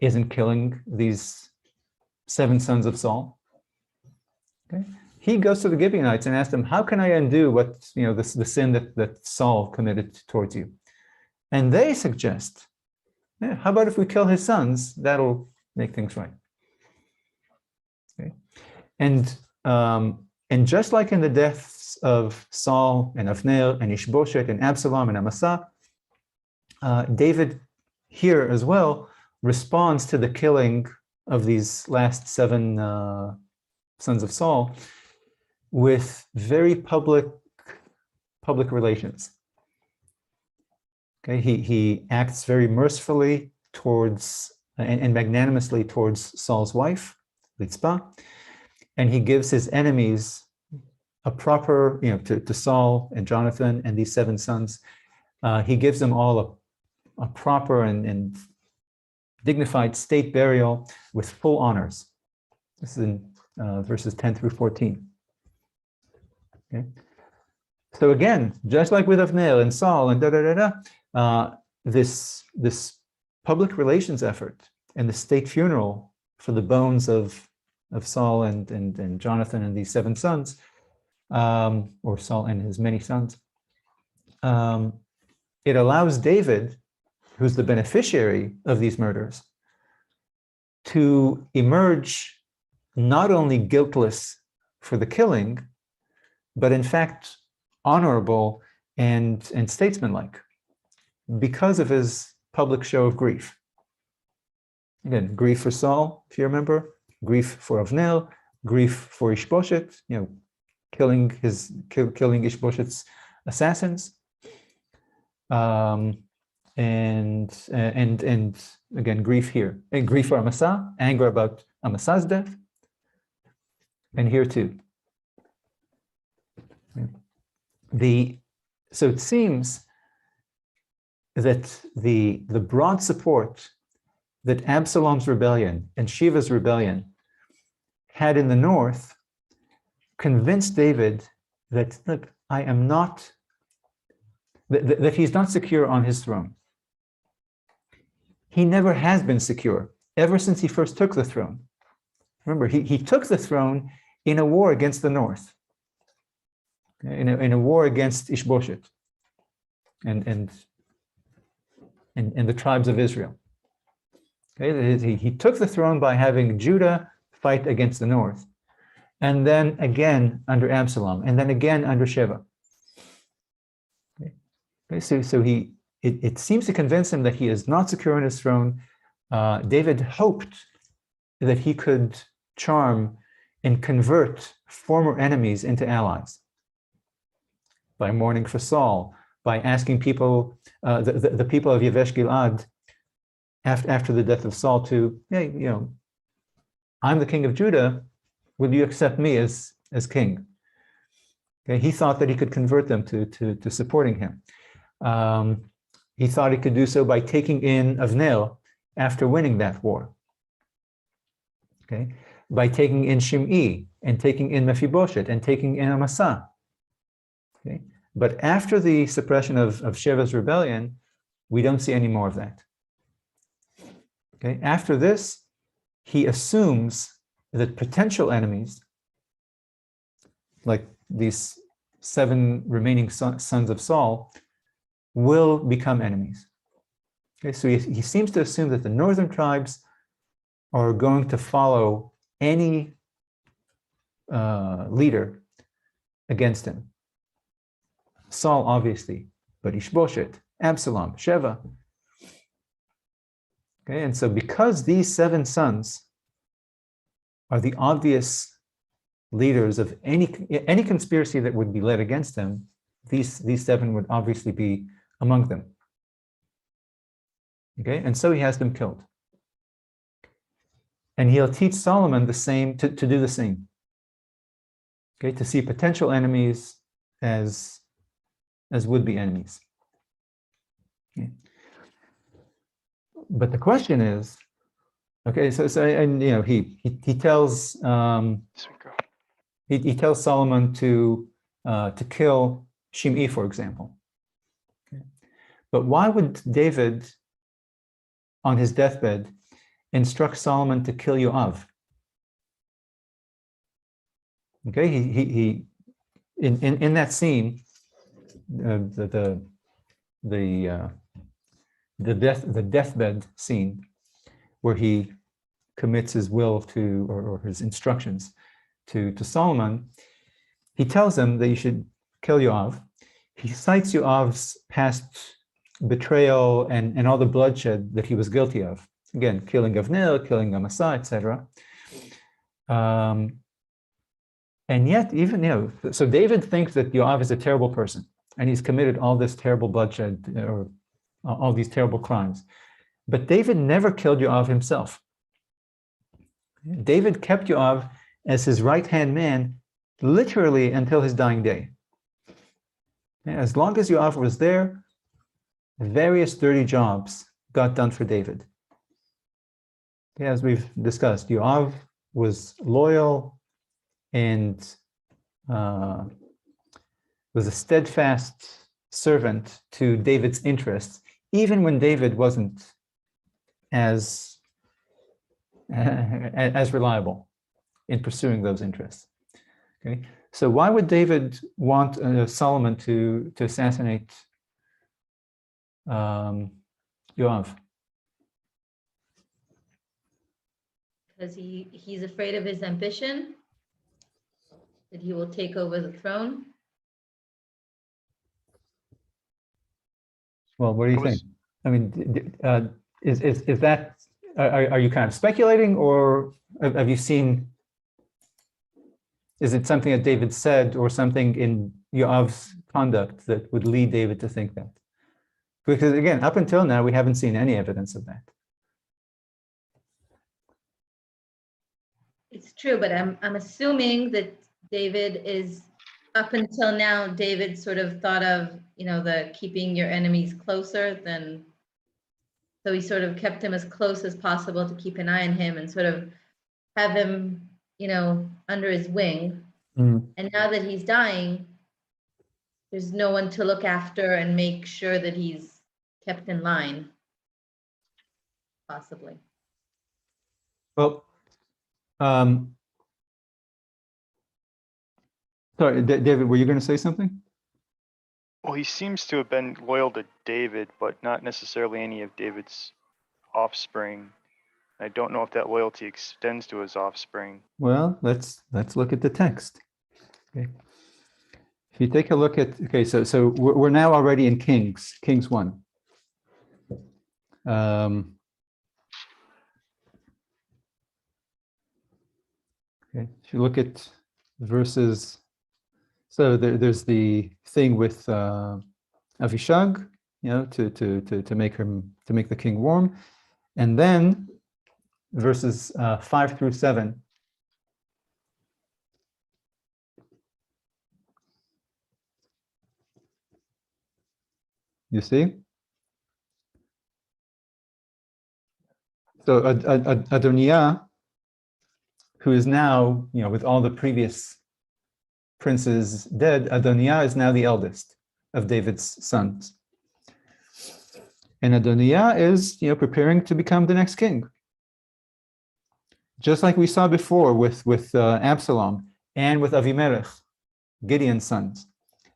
isn't killing these 7 sons of Saul. Okay. He goes to the Gibeonites and asks them, how can I undo what, the sin that Saul committed towards you? And they suggest, how about if we kill his sons? That'll make things right. Okay. And just like in the deaths of Saul and of Nil and Ishbosheth and Absalom and Amasa, David here as well responds to the killing of these last 7 sons of Saul with very public relations. Okay, he acts very mercifully towards and magnanimously towards Saul's wife, Litzpah, and he gives his enemies a proper, to Saul and Jonathan and these 7 sons, he gives them all a proper and dignified state burial with full honors. This is in verses 10 through 14. Okay. So again, just like with Avnei and Saul and this public relations effort and the state funeral for the bones of Saul and Jonathan and these 7 sons, or Saul and his many sons, it allows David, who's the beneficiary of these murders, to emerge not only guiltless for the killing, but in fact honorable and statesmanlike, because of his public show of grief. Again, grief for Saul, if you remember, grief for Avnei, grief for Ishbosheth, killing Ishbosheth's assassins, and again grief here, and grief for Amasa, anger about Amasa's death, and here too. So it seems that the broad support that Absalom's rebellion and Shiva's rebellion had in the north convinced David that, look, I am not, that he's not secure on his throne. He never has been secure ever since he first took the throne. Remember, he took the throne in a war against the north, in a war against Ishbosheth and the tribes of Israel. Okay, he took the throne by having Judah fight against the north, and then again under Absalom, and then again under Sheva. Okay, so it seems to convince him that he is not secure on his throne. David hoped that he could charm and convert former enemies into allies by mourning for Saul, by asking people, the people of Yavesh Gilad, after the death of Saul, to, hey, you know, I'm the king of Judah, will you accept me as king? Okay, he thought that he could convert them to supporting him. He thought he could do so by taking in Avner after winning that war. Okay, by taking in Shimei and taking in Mephibosheth and taking in Amasa. Okay, but after the suppression of Sheva's rebellion, we don't see any more of that. Okay, after this, he assumes that potential enemies, like these 7 remaining sons of Saul, will become enemies. Okay, so he seems to assume that the northern tribes are going to follow any leader against him. Saul, obviously, but Ishbosheth, Absalom, Sheva. Okay, and so because these 7 sons are the obvious leaders of any conspiracy that would be led against them, these 7 would obviously be among them. Okay, and so he has them killed. And he'll teach Solomon the same, to do the same. Okay, to see potential enemies as would-be enemies. Okay. But the question is, okay, so and you know, he tells he tells Solomon to kill Shimei, for example. Okay. But why would David, on his deathbed, instruct Solomon to kill Yoav? Okay, he in that scene, the deathbed scene, where he commits his will to, or his instructions to Solomon, he tells him that you should kill Yoav. He cites Yoav's past betrayal and all the bloodshed that he was guilty of. Again, killing Avner, killing Amasa, etc. And yet, even, you know, so David thinks that Yoav is a terrible person, and he's committed all this terrible bloodshed, or all these terrible crimes. But David never killed Yoav himself. David kept Yoav as his right-hand man, literally until his dying day. As long as Yoav was there, various dirty jobs got done for David. As we've discussed, Yoav was loyal and was a steadfast servant to David's interests, even when David wasn't as reliable in pursuing those interests. Okay, so why would David want Solomon to assassinate Yoav? Because he's afraid of his ambition, that he will take over the throne. Well, what do you think? I mean, is that, are you kind of speculating, or have you seen, is it something that David said or something in Yoav's conduct that would lead David to think that? Because again, up until now, we haven't seen any evidence of that. It's true, but I'm assuming that David is up until now, David sort of thought of, the keeping your enemies closer than, so he sort of kept him as close as possible to keep an eye on him and sort of have him, under his wing. And now that he's dying, there's no one to look after and make sure that he's kept in line, possibly. Well, sorry, David, were you going to say something? Well, he seems to have been loyal to David, but not necessarily any of David's offspring. I don't know if that loyalty extends to his offspring. Well, let's look at the text. Okay. If you take a look at, okay, so we're now already in Kings 1. Okay, if you look at verses, so there's the thing with Avishag, to make the king warm, and then verses 5 through 7. You see? So Adoniah, who is now, with all the previous princes dead, Adoniah is now the eldest of David's sons. And Adoniah is, preparing to become the next king. Just like we saw before with Absalom and with Avimelech, Gideon's sons.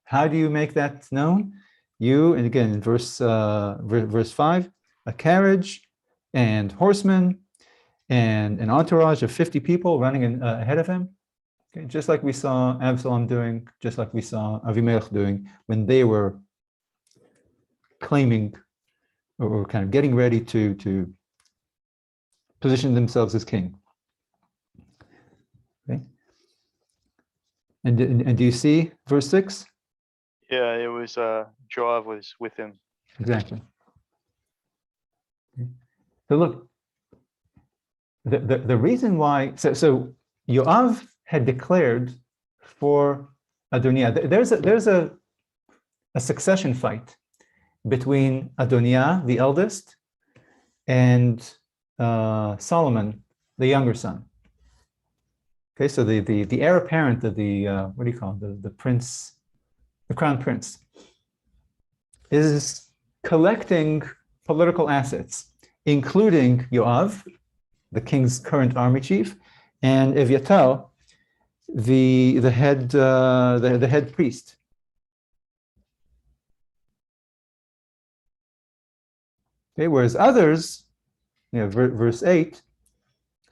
How do you make that known? And again, in verse 5, a carriage and horsemen and an entourage of 50 people running ahead of him. Okay, just like we saw Absalom doing, just like we saw Avimelech doing when they were claiming or kind of getting ready to position themselves as king. Okay. And do you see verse 6? Yeah, it was Joab was with him. Exactly. Okay. So look, the reason why, so Yoav had declared for Adoniah. There's a succession fight between Adoniah, the eldest, and Solomon, the younger son. Okay, so the heir apparent of the what do you call it? The prince, the crown prince, is collecting political assets, including Yoav, the king's current army chief, and Evyatar, the head priest. Okay, whereas others, verse 8,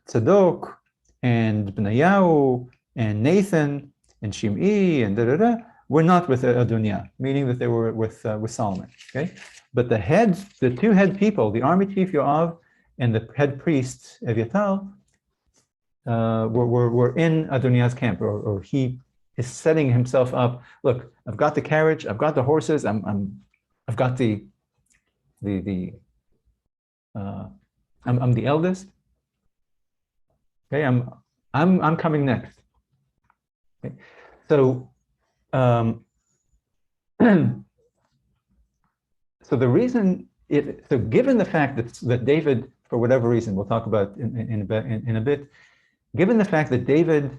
Tzadok and Benayahu and Nathan and Shimei and were not with Adoniah, meaning that they were with Solomon. Okay, but the two head people, the army chief Yoav and the head priest Evyatar, were in Adoniah's camp, or he is setting himself up. Look, I've got the carriage, I've got the horses, I've got I'm the eldest. Okay, I'm coming next. Okay. So so the reason given the fact that David, for whatever reason, we'll talk about in a bit, given the fact that David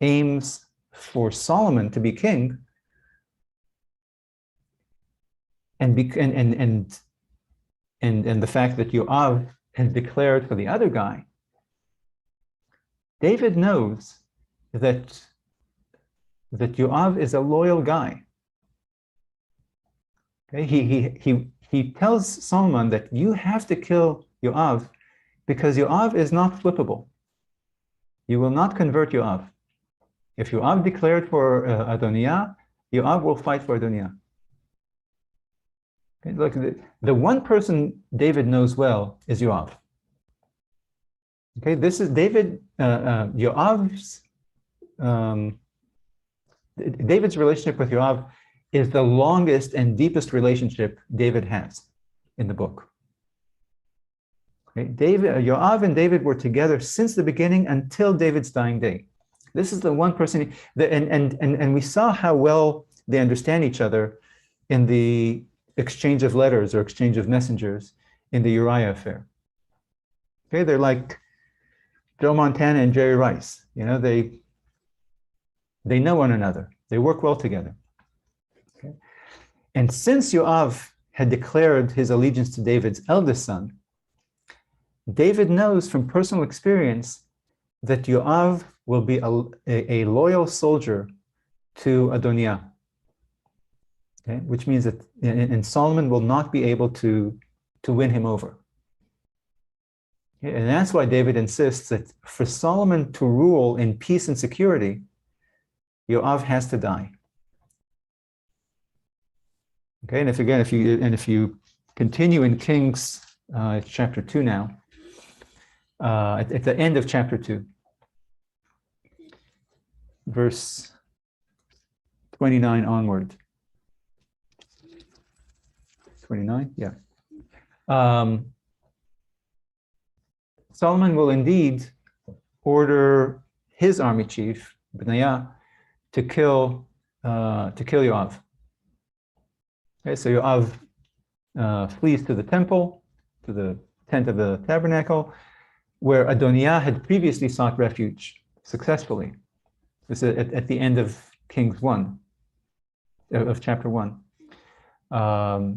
aims for Solomon to be king, and the fact that Yoav has declared for the other guy, David knows that Yoav is a loyal guy. Okay, he tells Solomon that you have to kill Yoav because Yoav is not flippable. You will not convert Yoav. If Yoav declared for Adoniah, Yoav will fight for Adoniah. Okay, look, the one person David knows well is Yoav. Okay, this is David's relationship with Yoav is the longest and deepest relationship David has in the book. Okay, Yoav and David were together since the beginning until David's dying day. This is the one person, and we saw how well they understand each other in the exchange of letters or exchange of messengers in the Uriah affair. Okay, they're like Joe Montana and Jerry Rice. You know, they know one another. They work well together. Okay? And since Yoav had declared his allegiance to David's eldest son, David knows from personal experience that Yoav will be a loyal soldier to Adoniah. Okay? Which means that, and Solomon will not be able to win him over. Okay? And that's why David insists that for Solomon to rule in peace and security, Yoav has to die. Okay, and if you continue in Kings chapter 2 now, at the end of chapter 2, verse 29 onward. 29, yeah. Solomon will indeed order his army chief, Benaiah, to kill Yoav. Okay, so Yoav flees to the temple, to the tent of the tabernacle, where Adoniah had previously sought refuge successfully. This is at the end of Kings 1, of chapter 1.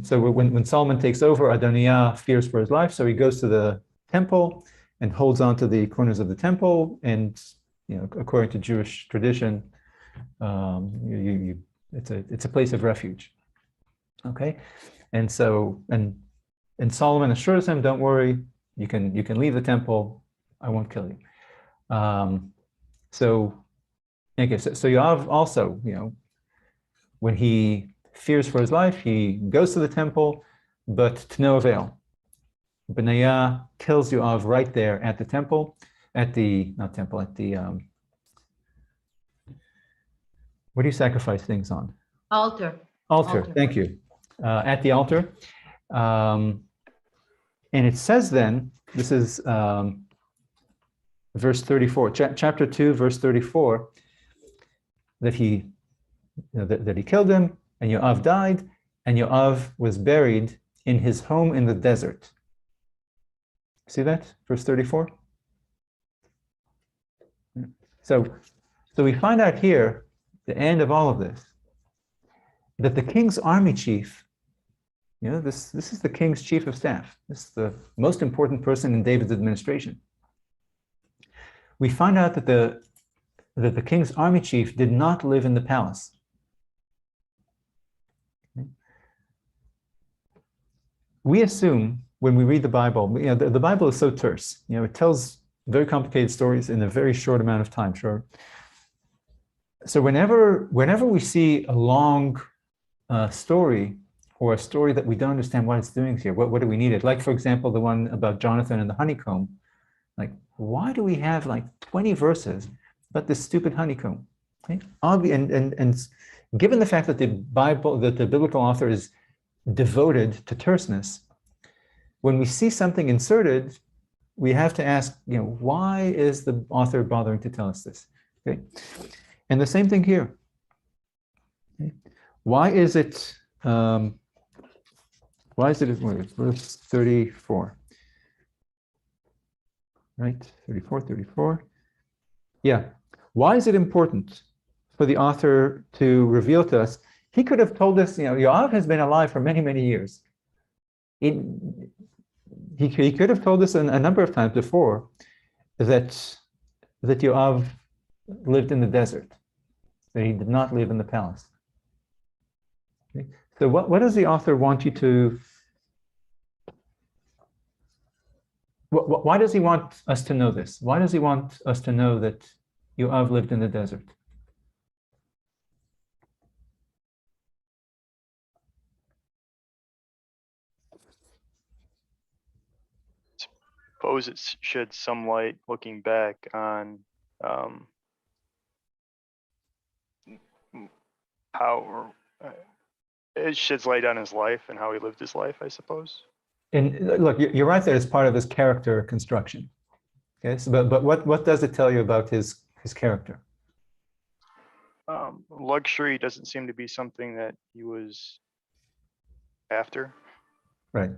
So when Solomon takes over, Adoniah fears for his life, so he goes to the temple and holds on to the corners of the temple, and according to Jewish tradition, it's a place of refuge. Okay, and so and Solomon assures him, "Don't worry, you can leave the temple. I won't kill you." So Yoav also, when he fears for his life, he goes to the temple, but to no avail. Benaiah kills Yoav right there at the temple, what do you sacrifice things on? Altar. Thank you. At the altar. And it says then, this is verse 34, chapter 2, verse 34, that he killed him, and Yoav died, and Yoav was buried in his home in the desert. See that? Verse 34? So we find out here, the end of all of this, that the king's army chief, this is the king's chief of staff. This is the most important person in David's administration. We find out that the king's army chief did not live in the palace. We assume when we read the Bible, the Bible is so terse. It tells very complicated stories in a very short amount of time, sure. So whenever we see a long story, or a story that we don't understand what it's doing here, what do we need it? Like, for example, the one about Jonathan and the honeycomb. Like, why do we have like 20 verses about this stupid honeycomb? Okay? And given the fact that the biblical author is devoted to terseness, when we see something inserted, we have to ask, why is the author bothering to tell us this? Okay, and the same thing here. Okay? Why is it verse 34? Right, 34. Yeah. Why is it important for the author to reveal to us? He could have told us, Yoav has been alive for many, many years. He could have told us a number of times before that Yoav lived in the desert, that he did not live in the palace. Okay? So what does the author want you to... Why does he want us to know this? Why does he want us to know that Yoav lived in the desert? Suppose it sheds some light, looking back on how it sheds light on his life and how he lived his life, I suppose. And look, you're right there as part of his character construction. Okay, so, but what does it tell you about his character? Luxury doesn't seem to be something that he was after. Right.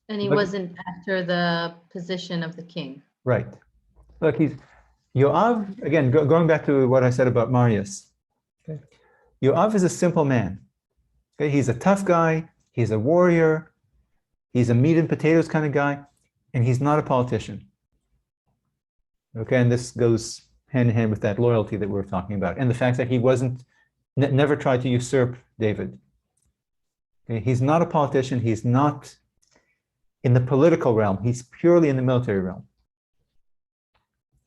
And he But- wasn't after the position of the king. Right. Look, Yoav, again, going back to what I said about Marius. Okay? Yoav is a simple man. Okay? He's a tough guy. He's a warrior. He's a meat and potatoes kind of guy. And he's not a politician. Okay, and this goes hand in hand with that loyalty that we were talking about, and the fact that he never tried to usurp David. Okay, he's not a politician. He's not in the political realm. He's purely in the military realm.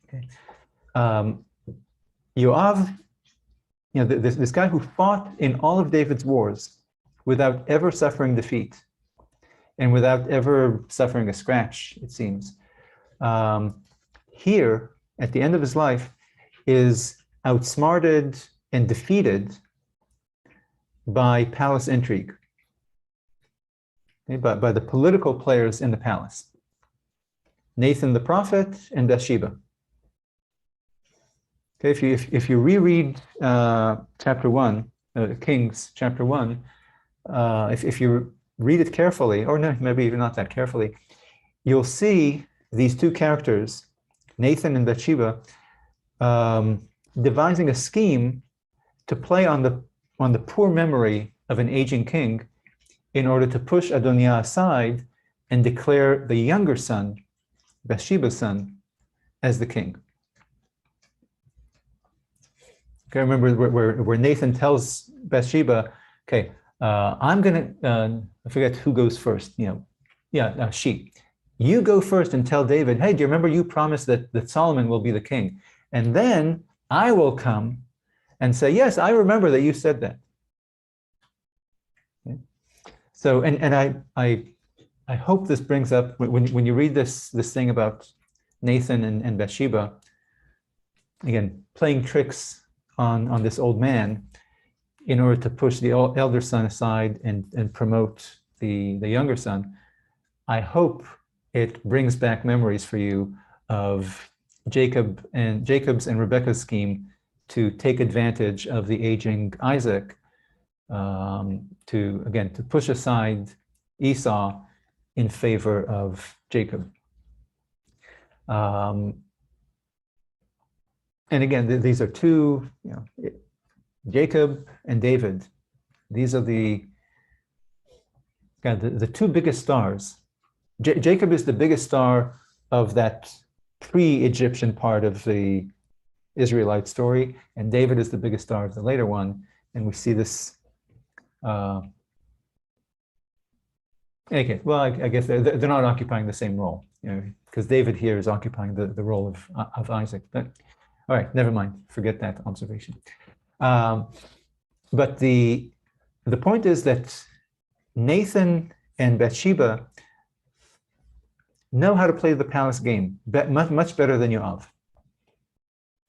Okay, Yoav, this guy who fought in all of David's wars without ever suffering defeat, and without ever suffering a scratch, it seems. Here, at the end of his life, is outsmarted and defeated by palace intrigue, okay, by the political players in the palace. Nathan the prophet and Bathsheba. Okay, if you reread chapter 1, Kings chapter 1, if you read it carefully, or no, maybe even not that carefully, you'll see these two characters, Nathan and Bathsheba, devising a scheme to play on the poor memory of an aging king in order to push Adoniah aside and declare the younger son, Bathsheba's son, as the king. Okay, remember where Nathan tells Bathsheba, okay, I'm gonna, I forget who goes first, she. You go first and tell David, hey, do you remember you promised that Solomon will be the king? And then I will come and say, yes, I remember that you said that. Okay. So, and I hope this brings up, when you read this thing about Nathan and Bathsheba, again, playing tricks on this old man in order to push the elder son aside and promote the younger son, I hope it brings back memories for you of Jacob's and Rebekah's scheme to take advantage of the aging Isaac, to push aside Esau in favor of Jacob. And again, these are two, Jacob and David. These are the two biggest stars. Jacob is the biggest star of that pre-Egyptian part of the Israelite story, and David is the biggest star of the later one. And we see this. Okay, well, I guess they're not occupying the same role, because David here is occupying the role of Isaac. But all right, never mind. Forget that observation. But the point is that Nathan and Bathsheba know how to play the palace game much better than Yoav.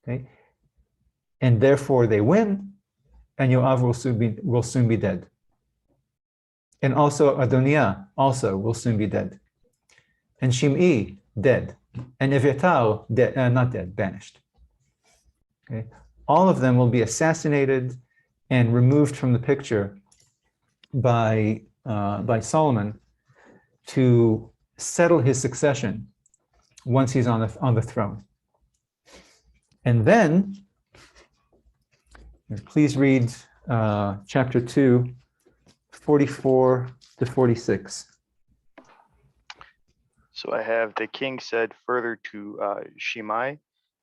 Okay, and therefore they win, and Yoav will soon be dead. And also Adoniah also will soon be dead, and Shimei dead, and Eviatar not dead, banished. Okay, all of them will be assassinated and removed from the picture by Solomon to settle his succession once he's on the throne. And then, please read chapter 2, 44 to 46. So I have, the king said further to Shimei,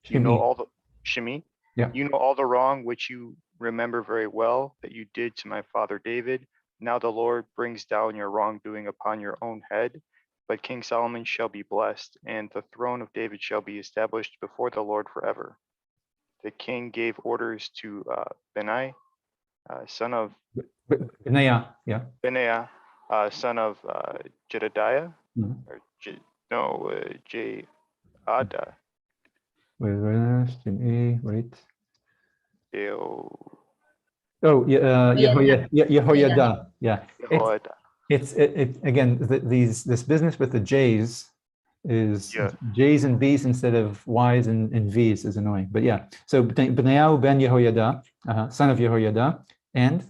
you know all the Shimei, yeah, you know all the wrong which you remember very well that you did to my father David. Now the Lord brings down your wrongdoing upon your own head. But King Solomon shall be blessed, and the throne of David shall be established before the Lord forever. The king gave orders to Benaiah, son of Benaiah, son of Jedediah, or Jeada. Wait. Jehoiada. Yeah. It's again this business with the J's is Yeah. J's and B's instead of Y's and V's is annoying. But yeah, so Bneiyahu ben Yehoiada, son of Yehoiada, and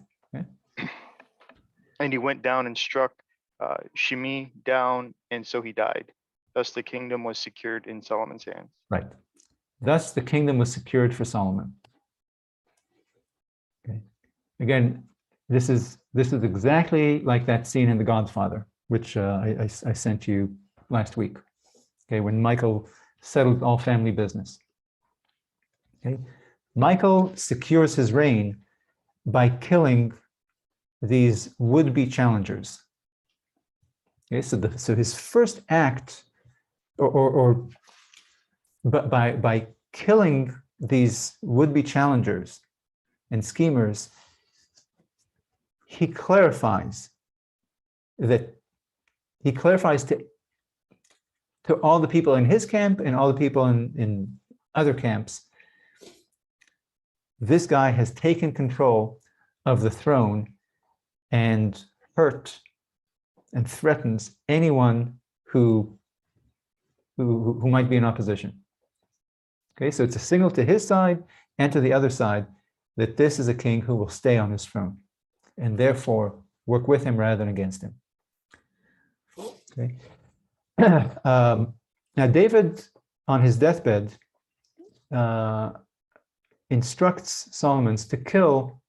he went down and struck Shimei down, and so he died. Thus the kingdom was secured in Solomon's hands. right. Thus the kingdom was secured for Solomon. Okay. Again, this is exactly like that scene in The Godfather, which I sent you last week. Okay, when Michael settled all family business. Okay, Michael secures his reign by killing these would-be challengers. Okay, so his first act, but by killing these would-be challengers and schemers, he clarifies to all the people in his camp and all the people in other camps, this guy has taken control of the throne and hurt and threatens anyone who might be in opposition. Okay, so it's a signal to his side and to the other side that this is a king who will stay on his throne and therefore work with him rather than against him. Okay. Now David, on his deathbed, instructs Solomon to kill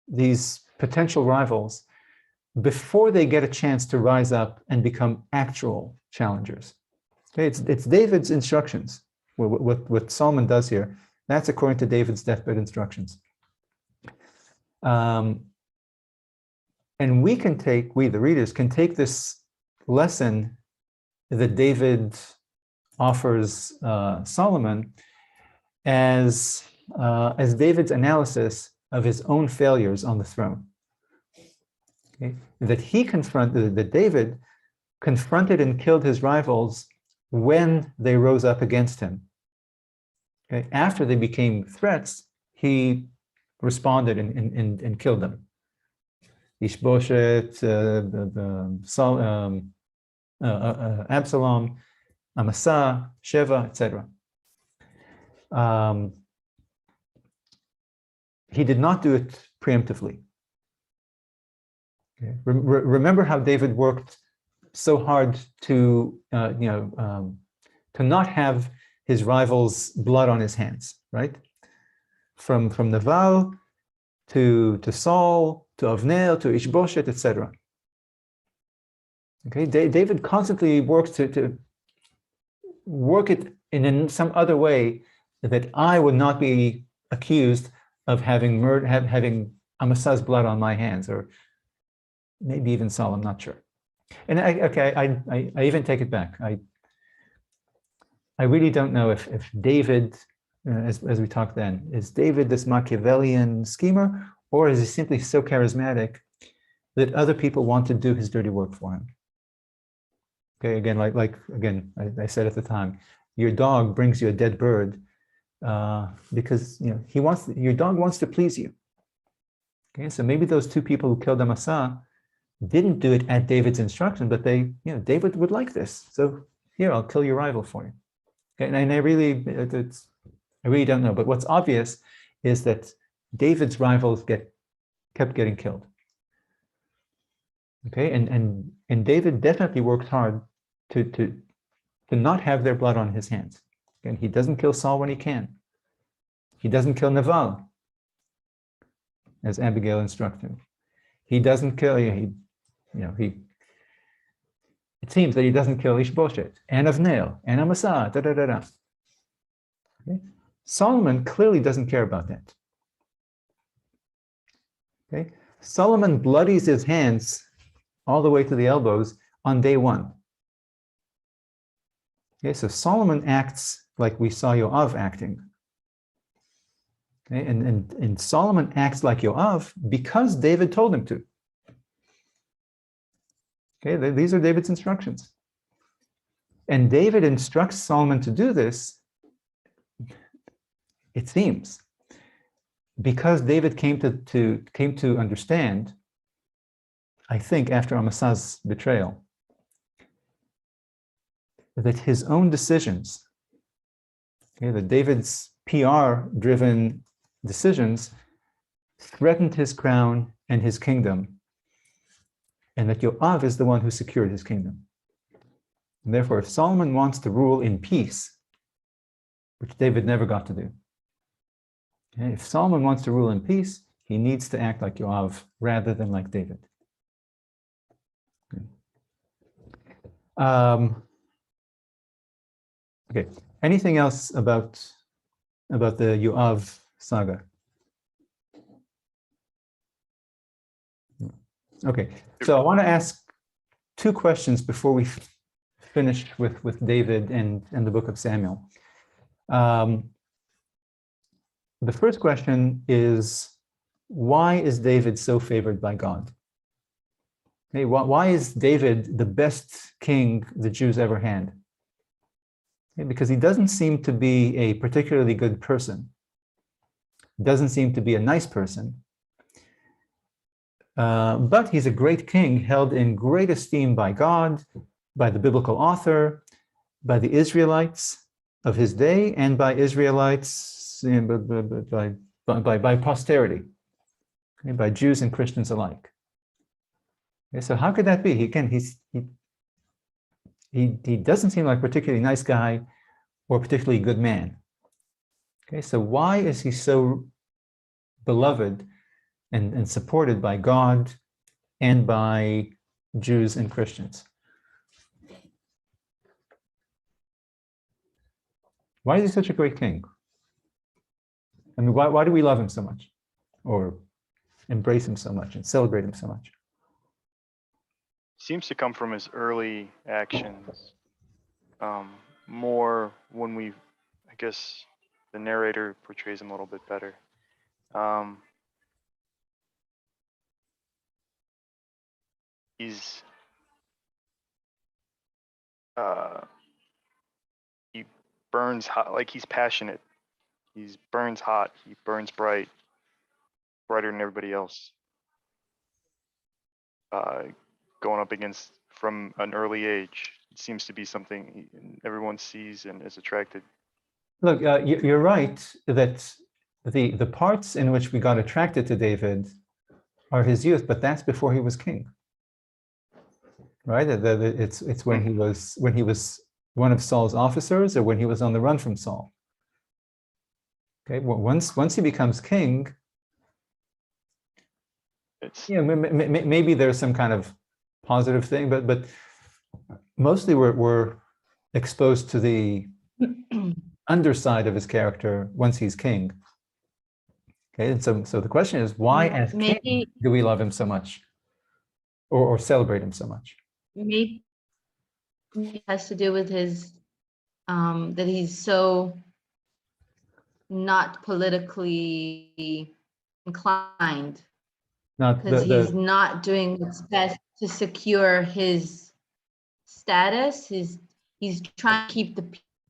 these potential rivals before they get a chance to rise up and become actual challengers. Okay, it's David's instructions. What Solomon does here, that's according to David's deathbed instructions. And we, the readers, can take this lesson that David offers Solomon as David's analysis of his own failures on the throne. Okay? That David confronted and killed his rivals when they rose up against him. Okay? After they became threats, he responded and killed them. Ishbosheth, Absalom, Amasa, Sheva, etc. He did not do it preemptively. Okay. Remember how David worked so hard to not have his rivals' blood on his hands, right? From Naval to Saul to Avner to Ishbosheth, etc. Okay, David constantly works to work it in some other way that I would not be accused of having having Amasa's blood on my hands, or maybe even Saul, I'm not sure. And I even take it back. I really don't know if David, as we talked then, is David this Machiavellian schemer, or is he simply so charismatic that other people want to do his dirty work for him? Okay, again, I said at the time, your dog brings you a dead bird because your dog wants to please you. Okay, so maybe those two people who killed Amasa didn't do it at David's instruction, but David would like this. So here, I'll kill your rival for you. Okay, and I really don't know. But what's obvious is that David's rivals kept getting killed. Okay, and David definitely worked hard to not have their blood on his hands. And he doesn't kill Saul when he can. He doesn't kill Naval, as Abigail instructed. He doesn't kill. It seems that he doesn't kill Ishbosheth and Avner and Amasa. Okay? Solomon clearly doesn't care about that. Okay, Solomon bloodies his hands all the way to the elbows on day one. Okay, so Solomon acts like we saw Yoav acting. Okay, and Solomon acts like Yoav because David told him to. Okay, these are David's instructions. And David instructs Solomon to do this, it seems, because David came to understand, I think, after Amasa's betrayal, that his own decisions, okay, that David's PR-driven decisions threatened his crown and his kingdom, and that Yoav is the one who secured his kingdom. And therefore, if Solomon wants to rule in peace, which David never got to do, okay, if Solomon wants to rule in peace, he needs to act like Yoav rather than like David. Okay. Anything else about the Yoav saga? Okay. So I want to ask two questions before we finish with David and the book of Samuel. The first question is, why is David so favored by God? Okay, why is David the best king the Jews ever had? Okay, because he doesn't seem to be a particularly good person. Doesn't seem to be a nice person. But he's a great king, held in great esteem by God, by the biblical author, by the Israelites of his day, and by Israelites, by posterity, okay, by Jews and Christians alike. Okay, so how could that be? He doesn't seem like a particularly nice guy or a particularly good man. Okay, so why is he so beloved and supported by God and by Jews and Christians? Why is he such a great king? I mean, why do we love him so much, or embrace him so much and celebrate him so much? Seems to come from his early actions. More when I guess the narrator portrays him a little bit better. He's he burns hot, like he's passionate. He burns hot. He burns bright, brighter than everybody else. Going up against from an early age, it seems to be something everyone sees and is attracted. Look, you're right that the parts in which we got attracted to David are his youth, but that's before he was king, right? It's when he was one of Saul's officers, or when he was on the run from Saul. Okay, well, once he becomes king, maybe there's some kind of positive thing, but mostly we're exposed to the underside of his character once he's king. Okay, and so the question is, why as king do we love him so much, or celebrate him so much? Maybe it has to do with his that he's so not politically inclined, because he's not doing what's best to secure his status. He's trying to keep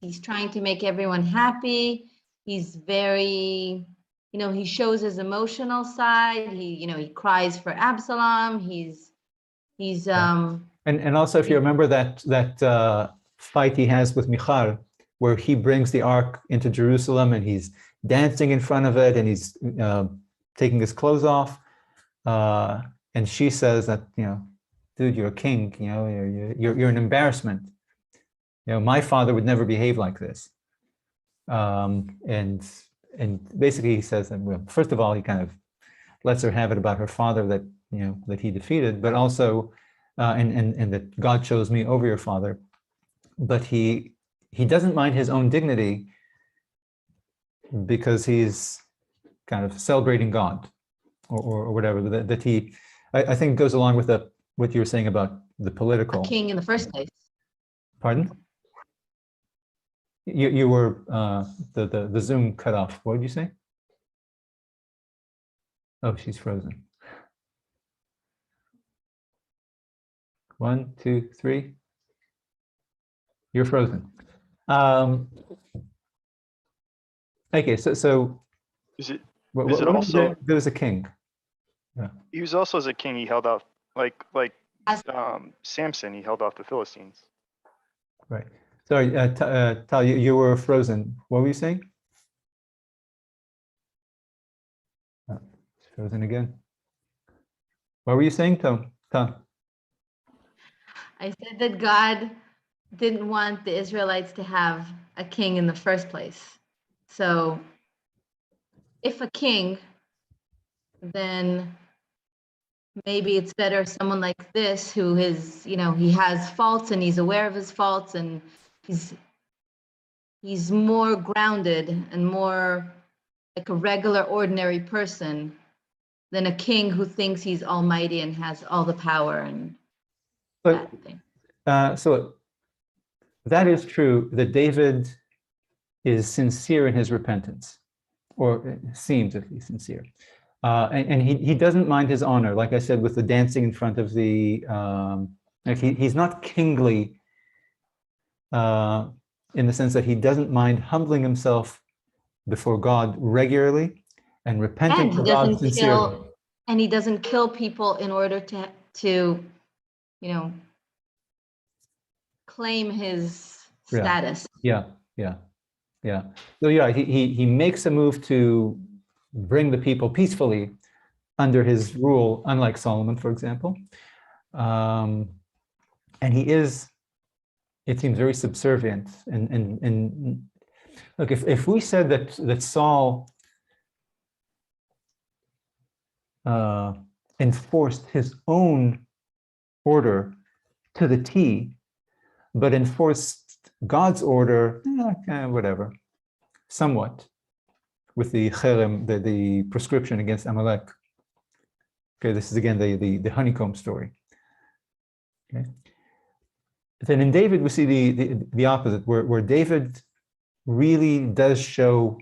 he's trying to make everyone happy. He's very, he shows his emotional side. He cries for Absalom. He's and also, if you remember that fight he has with Michal, where he brings the ark into Jerusalem and he's dancing in front of it and he's taking his clothes off, and she says that, dude, you're a king, you're an embarrassment. My father would never behave like this. And basically he says that, well, first of all, he kind of lets her have it about her father that he defeated, but also and that God chose me over your father. But he doesn't mind his own dignity because he's kind of celebrating God or whatever, that he, I think, goes along with what you were saying about the political king in the first place. Pardon? You were the Zoom cut off. What did you say? Oh, she's frozen. 1, 2, 3. You're frozen. Okay, so is it also there was a king? Yeah. He was also, as a king, he held off like Samson. He held off the Philistines. Right. Sorry, Tal, you were frozen. What were you saying? Oh, it's frozen again. What were you saying, Tal? I said that God didn't want the Israelites to have a king in the first place. So if a king, then maybe it's better someone like this who is, he has faults and he's aware of his faults and he's more grounded and more like a regular, ordinary person than a king who thinks he's almighty and has all the power and that thing. So that is true, that David is sincere in his repentance, or seems at least sincere. And he doesn't mind his honor, like I said, with the dancing in front of the, he's not kingly in the sense that he doesn't mind humbling himself before God regularly and repenting to God sincerely. And he doesn't kill people in order to claim his status. Yeah. So yeah, he makes a move to bring the people peacefully under his rule, unlike Solomon, for example. And he is, it seems, very subservient. And look, if we said that Saul enforced his own order to the T, but enforced God's order, whatever, somewhat, with the cherem, the prescription against Amalek. Okay, this is again the honeycomb story. Okay, then in David we see the opposite, where David really does show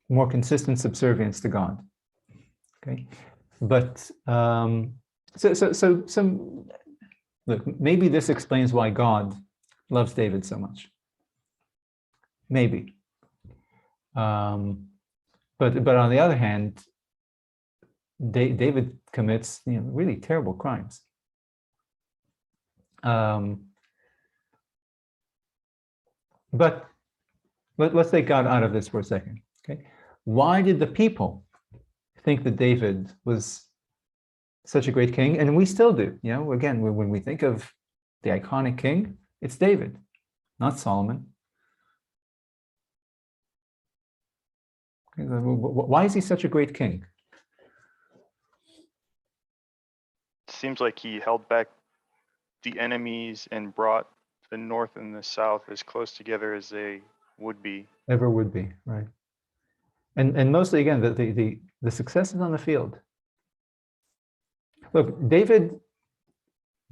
more consistent subservience to God. Okay, but so look, maybe this explains why God loves David so much. Maybe. But on the other hand, David commits really terrible crimes. But let's take God out of this for a second. Okay, why did the people think that David was such a great king? And we still do. Again, when we think of the iconic king, it's David, not Solomon. Why is he such a great king? It seems like he held back the enemies and brought the north and the south as close together as they would be. Ever would be, right? And mostly, again, the success is on the field. Look, David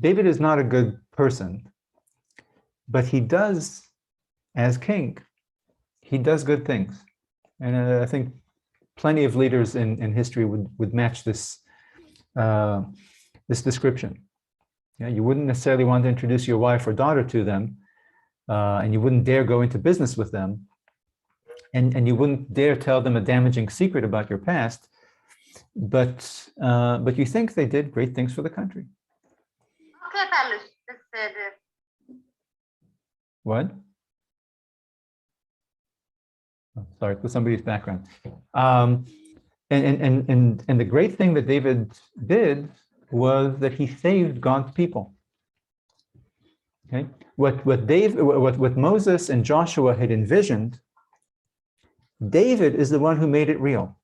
is not a good person, but he does, as king, he does good things. And I think plenty of leaders in history would match this this description. You wouldn't necessarily want to introduce your wife or daughter to them, and you wouldn't dare go into business with them, and you wouldn't dare tell them a damaging secret about your past, but you think they did great things for the country. What? Oh, sorry, it was somebody's background. And the great thing that David did was that he saved God's people. Okay, what Moses and Joshua had envisioned, David is the one who made it real.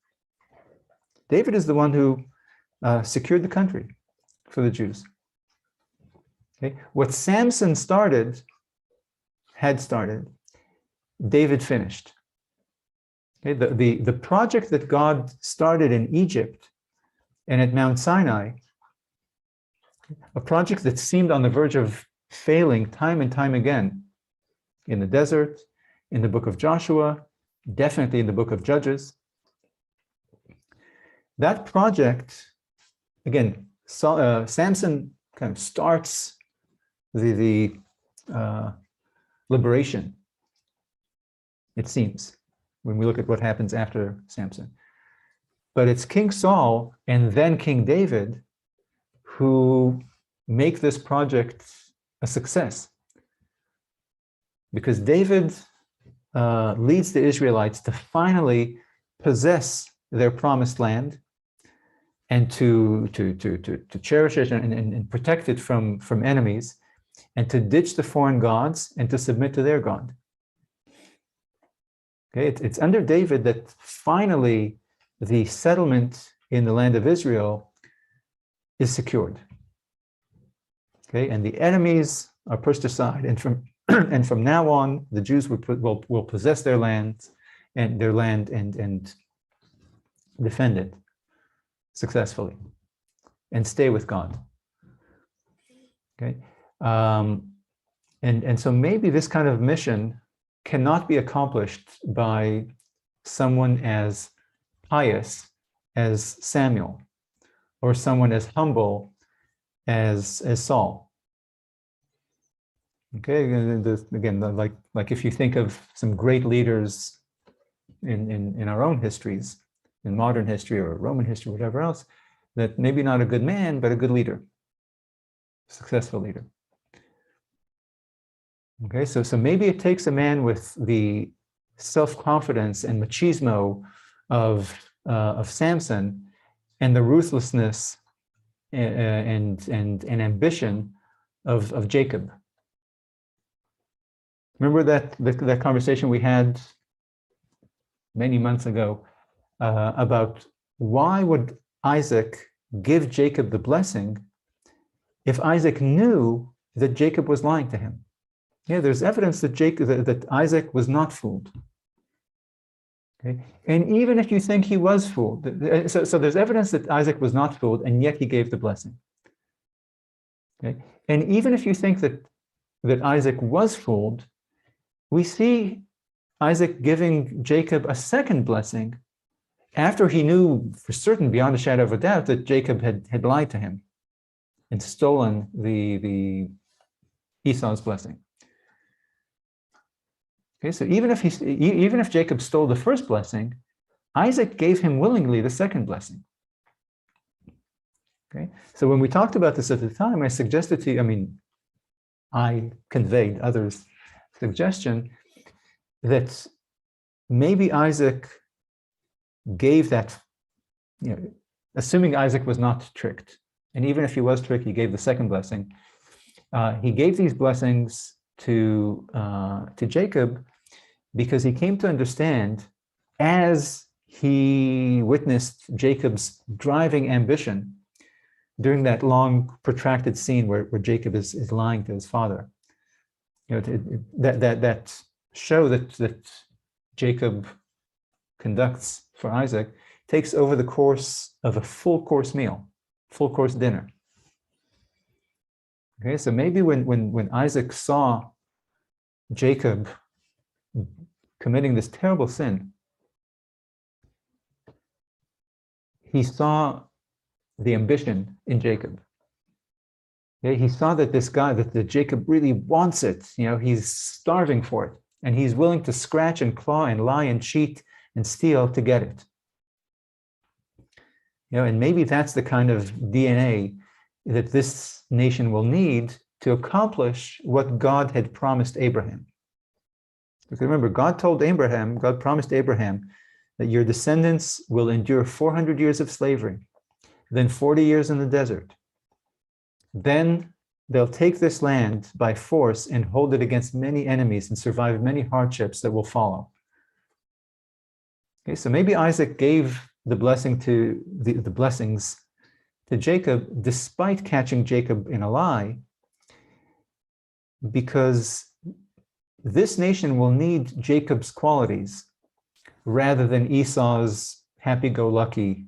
David is the one who secured the country for the Jews. Okay, what Samson had started, David finished. Okay, the project that God started in Egypt and at Mount Sinai, a project that seemed on the verge of failing time and time again, in the desert, in the book of Joshua, definitely in the book of Judges. That project, again, Samson kind of starts the liberation, it seems, when we look at what happens after Samson. But it's King Saul and then King David who make this project a success. because David leads the Israelites to finally possess their promised land and to cherish it and protect it from enemies, and to ditch the foreign gods and to submit to their God. Okay, it's under David that finally the settlement in the land of Israel is secured. Okay, and the enemies are pushed aside, and from now on, the Jews will possess their land and defend it successfully and stay with God. Okay, and so maybe this kind of mission cannot be accomplished by someone as pious as Samuel, or someone as humble as Saul. Okay, again, like if you think of some great leaders in our own histories, in modern history or Roman history, whatever else, that maybe not a good man, but a good leader, successful leader. Okay, so maybe it takes a man with the self-confidence and machismo of Samson, and the ruthlessness and ambition of Jacob. Remember that conversation we had many months ago about why would Isaac give Jacob the blessing if Isaac knew that Jacob was lying to him? Yeah, there's evidence that that Isaac was not fooled. Okay, and even if you think he was fooled, so there's evidence that Isaac was not fooled, and yet he gave the blessing. Okay, and even if you think that Isaac was fooled, we see Isaac giving Jacob a second blessing after he knew for certain, beyond a shadow of a doubt, that Jacob had lied to him and stolen the Esau's blessing. Okay, so even if Jacob stole the first blessing, Isaac gave him willingly the second blessing. Okay, so when we talked about this at the time, I suggested to you, I conveyed others' suggestion that maybe Isaac gave that, assuming Isaac was not tricked, and even if he was tricked, he gave the second blessing. He gave these blessings to Jacob because he came to understand, as he witnessed Jacob's driving ambition during that long protracted scene where Jacob is lying to his father. That show that Jacob conducts for Isaac takes over the course of a full course meal, full course dinner. Okay, so maybe when Isaac saw Jacob committing this terrible sin, he saw the ambition in Jacob. Okay, he saw that this guy, that Jacob really wants it. He's starving for it, and he's willing to scratch and claw and lie and cheat and steal to get it. And maybe that's the kind of DNA that this nation will need to accomplish what God had promised Abraham. Because remember, God promised Abraham that your descendants will endure 400 years of slavery, then 40 years in the desert. Then they'll take this land by force and hold it against many enemies and survive many hardships that will follow. Okay, so maybe Isaac gave the blessing to the blessings to Jacob, despite catching Jacob in a lie, because this nation will need Jacob's qualities rather than Esau's happy-go-lucky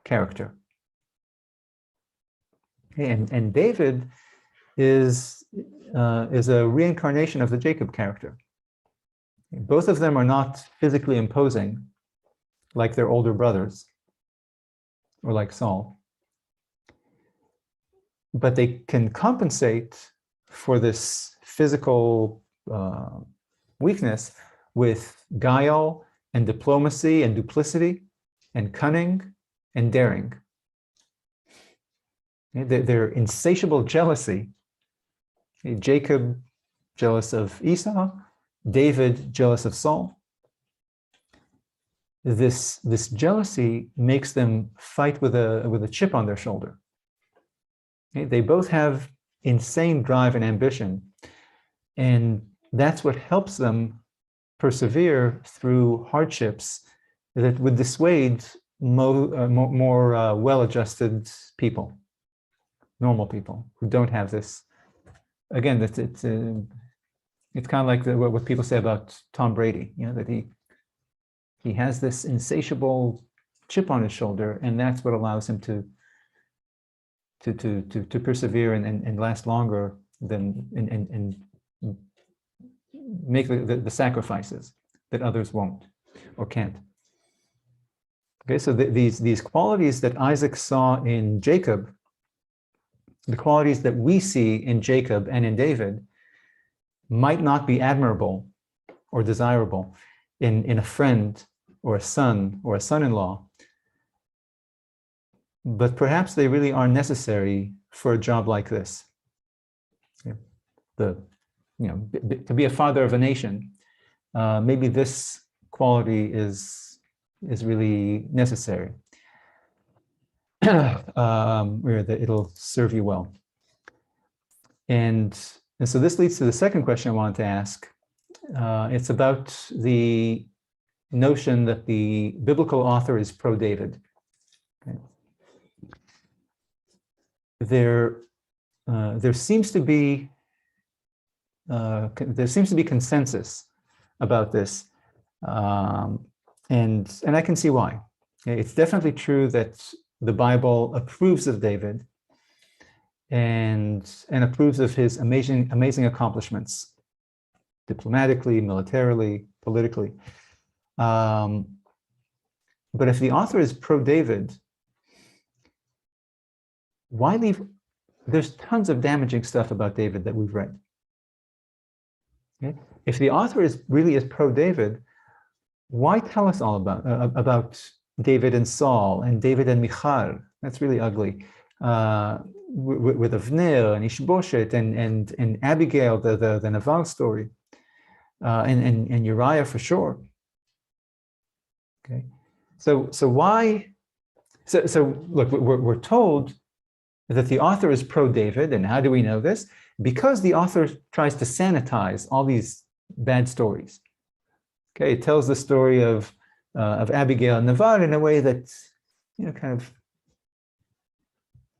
character. And David is a reincarnation of the Jacob character. Both of them are not physically imposing like their older brothers or like Saul, but they can compensate for this physical weakness with guile and diplomacy and duplicity and cunning and daring. Their insatiable jealousy, Jacob jealous of Esau, David jealous of Saul. This jealousy makes them fight with a chip on their shoulder. Okay? They both have insane drive and ambition, and that's what helps them persevere through hardships that would dissuade more well-adjusted people, normal people who don't have this. Again, it's kind of like what people say about Tom Brady, that he has this insatiable chip on his shoulder, and that's what allows him to persevere and last longer than and make the sacrifices that others won't or can't. Okay, so these qualities that Isaac saw in Jacob, the qualities that we see in Jacob and in David, might not be admirable or desirable in a friend or a son or a son-in-law, but perhaps they really are necessary for a job like this. To be a father of a nation, maybe this quality is really necessary, where it'll serve you well. And so this leads to the second question I wanted to ask. It's about the notion that the biblical author is pro-David. Okay. There seems to be consensus about this, and I can see why. It's definitely true that the Bible approves of David and approves of his amazing accomplishments, diplomatically, militarily, politically. But if the author is pro-David, why leave? There's tons of damaging stuff about David that we've read. Okay? If the author really is pro-David, why tell us all about David and Saul and David and Michal? That's really ugly. With Avner and Ishbosheth and Abigail, the Naval story, and Uriah for sure. Okay, so why? So look, we're told that the author is pro-David, and how do we know this? Because the author tries to sanitize all these bad stories. Okay, it tells the story of Abigail and Naval in a way that kind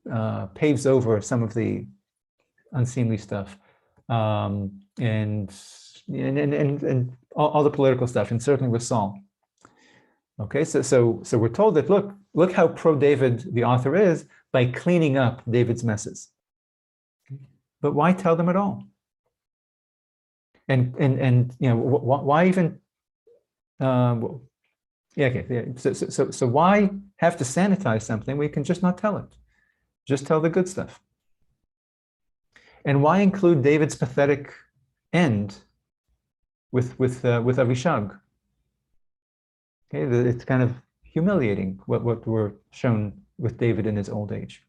of paves over some of the unseemly stuff, and all the political stuff, and certainly with Saul. Okay, so we're told that look how pro-David the author is by cleaning up David's messes. But why tell them at all? And why even? So why have to sanitize something? We can just not tell it. Just tell the good stuff. And why include David's pathetic end with Avishag? Okay, it's kind of humiliating what we're shown with David in his old age.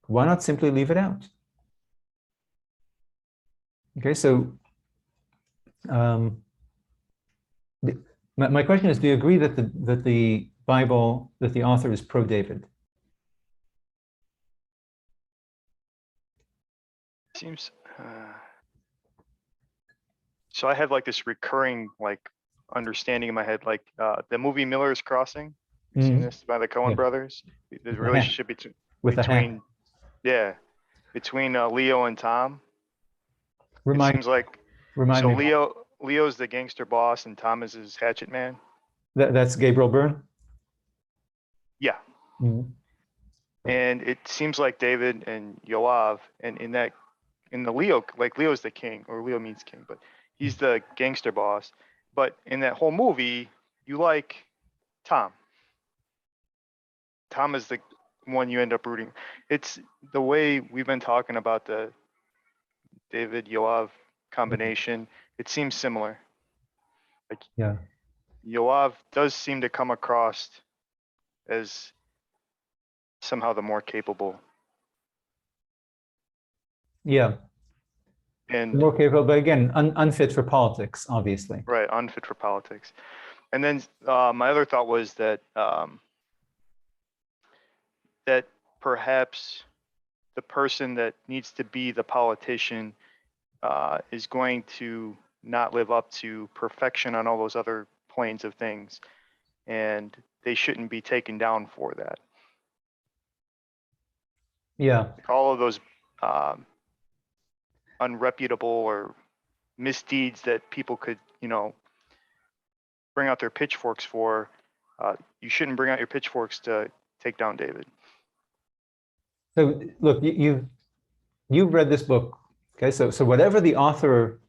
Why not simply leave it out? Okay, so my question is: do you agree that the Bible, that the author is pro-David? Seems. So I have like this recurring understanding in my head, the movie Miller's Crossing. You've seen this by the Coen brothers. The relationship between Leo and Tom. Seems like Leo's the gangster boss and Tom is his hatchet man. That's Gabriel Byrne? Yeah. Mm-hmm. And it seems like David and Yoav, and in the Leo, Leo's the king, or Leo means king, but he's the gangster boss. But in that whole movie, you like Tom. Tom is the one you end up rooting. It's the way we've been talking about the David Yoav combination. It seems similar. Yoav does seem to come across as somehow the more capable. Yeah. And more capable, but again, unfit for politics, obviously. right, unfit for politics. And then my other thought was that that perhaps the person that needs to be the politician is going to not live up to perfection on all those other planes of things, and they shouldn't be taken down for that. Yeah. All of those unreputable or misdeeds that people could, bring out their pitchforks for, you shouldn't bring out your pitchforks to take down David. So look, you've read this book, okay? So whatever the author,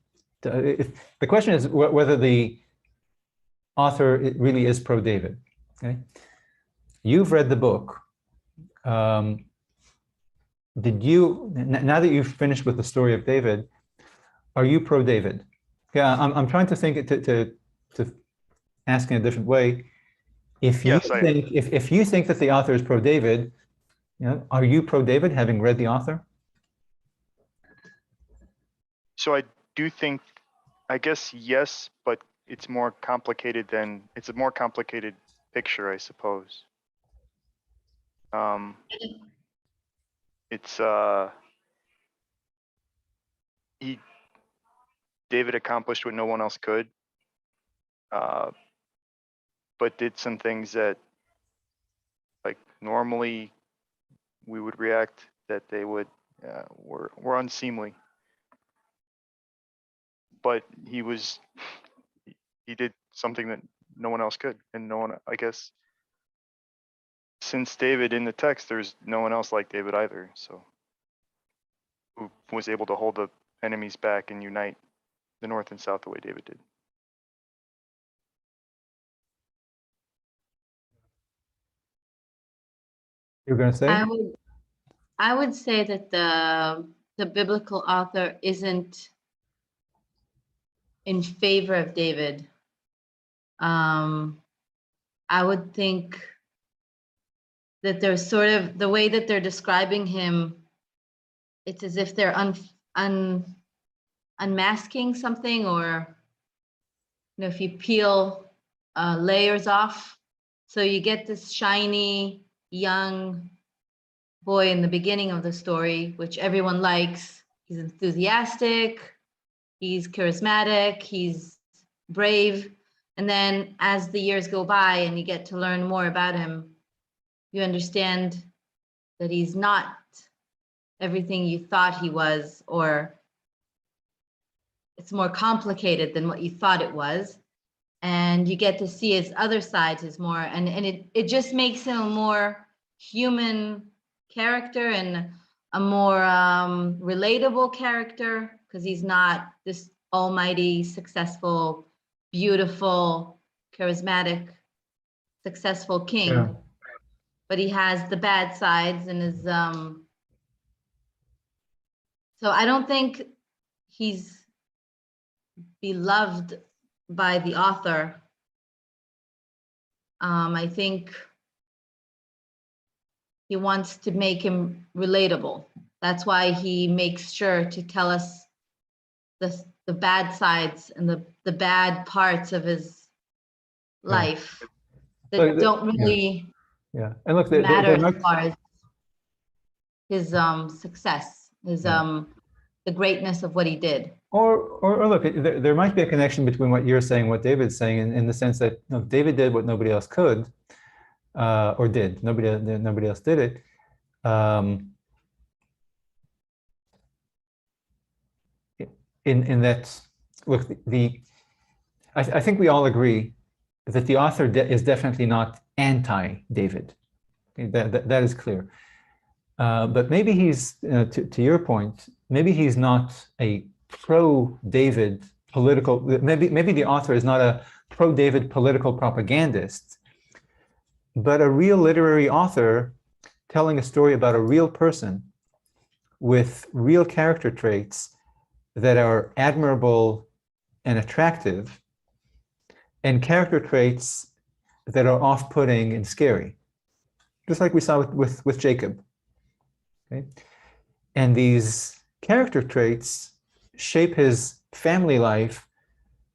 the question is whether the author really is pro-David, okay? You've read the book. Did you, now that you've finished with the story of David, are you pro-David? Yeah, I'm trying to think to ask in a different way. If you Yes, think if you think that the author is pro-David, are you pro-David, having read the author? So I do think, I guess yes, but it's more complicated it's a more complicated picture, I suppose. It's David accomplished what no one else could, but did some things that, like, normally we would react that they would were unseemly. But he did something that no one else could, and no one, I guess, since David in the text, there's no one else like David either. So, who was able to hold the enemies back and unite the North and South the way David did. You're going to say? I would say that the biblical author isn't in favor of David. I would think that there's sort of the way that they're describing him, it's as if they're unmasking something, or if you peel layers off, so you get this shiny young boy in the beginning of the story, which everyone likes. He's enthusiastic, he's charismatic, he's brave. And then as the years go by and you get to learn more about him, you understand that he's not everything you thought he was, or it's more complicated than what you thought it was. And you get to see his other sides, his more, and it just makes him a more human character and a more relatable character, because he's not this almighty, successful, beautiful, charismatic, successful king. Yeah. But he has the bad sides and is so I don't think he's beloved by the author. I think he wants to make him relatable. That's why he makes sure to tell us the bad sides and the bad parts of his life that don't really And look, matter as far as his success, his the greatness of what he did. Or look, there might be a connection between what you're saying, what David's saying, in the sense that David did what nobody else could, or did. Nobody else did it. In that, look, I think we all agree that the author is definitely not anti-David. Okay, that is clear. But maybe he's, to your point, maybe he's not a pro-David political, maybe the author is not a pro-David political propagandist, but a real literary author telling a story about a real person with real character traits that are admirable and attractive, and character traits that are off-putting and scary, just like we saw with Jacob. Okay? And these character traits shape his family life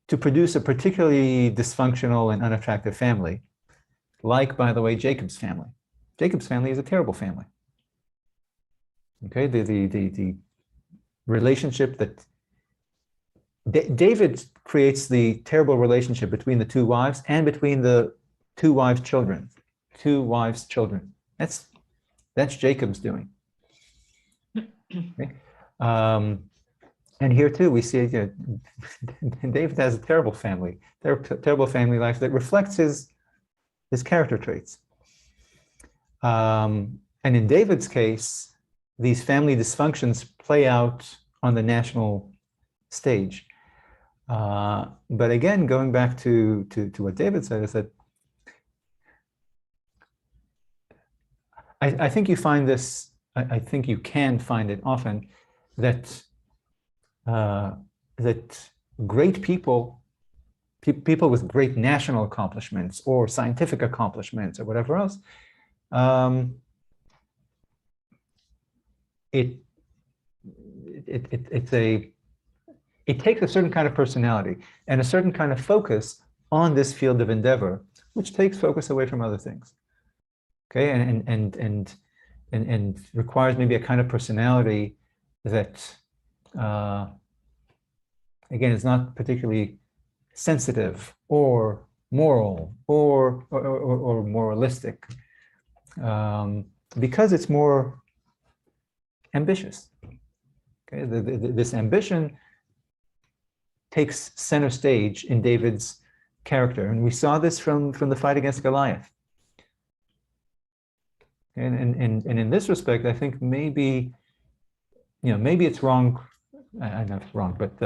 to produce a particularly dysfunctional and unattractive family, like, by the way, Jacob's family. Jacob's family is a terrible family. Okay, the relationship that David creates the terrible relationship between the two wives and between the two wives' children. That's Jacob's doing. Okay? And here too, we see David has a terrible family life that reflects his character traits. And in David's case, these family dysfunctions play out on the national stage. But again, going back to what David said, is that I think you find this, I think you can find it often, that that great people with great national accomplishments or scientific accomplishments or whatever else, it takes a certain kind of personality and a certain kind of focus on this field of endeavor, which takes focus away from other things. Okay, and requires maybe a kind of personality that, again, is not particularly sensitive or moral or moralistic, because it's more ambitious. Okay, this ambition takes center stage in David's character, and we saw this from the fight against Goliath. And in this respect, I think maybe it's wrong. I'm not wrong, but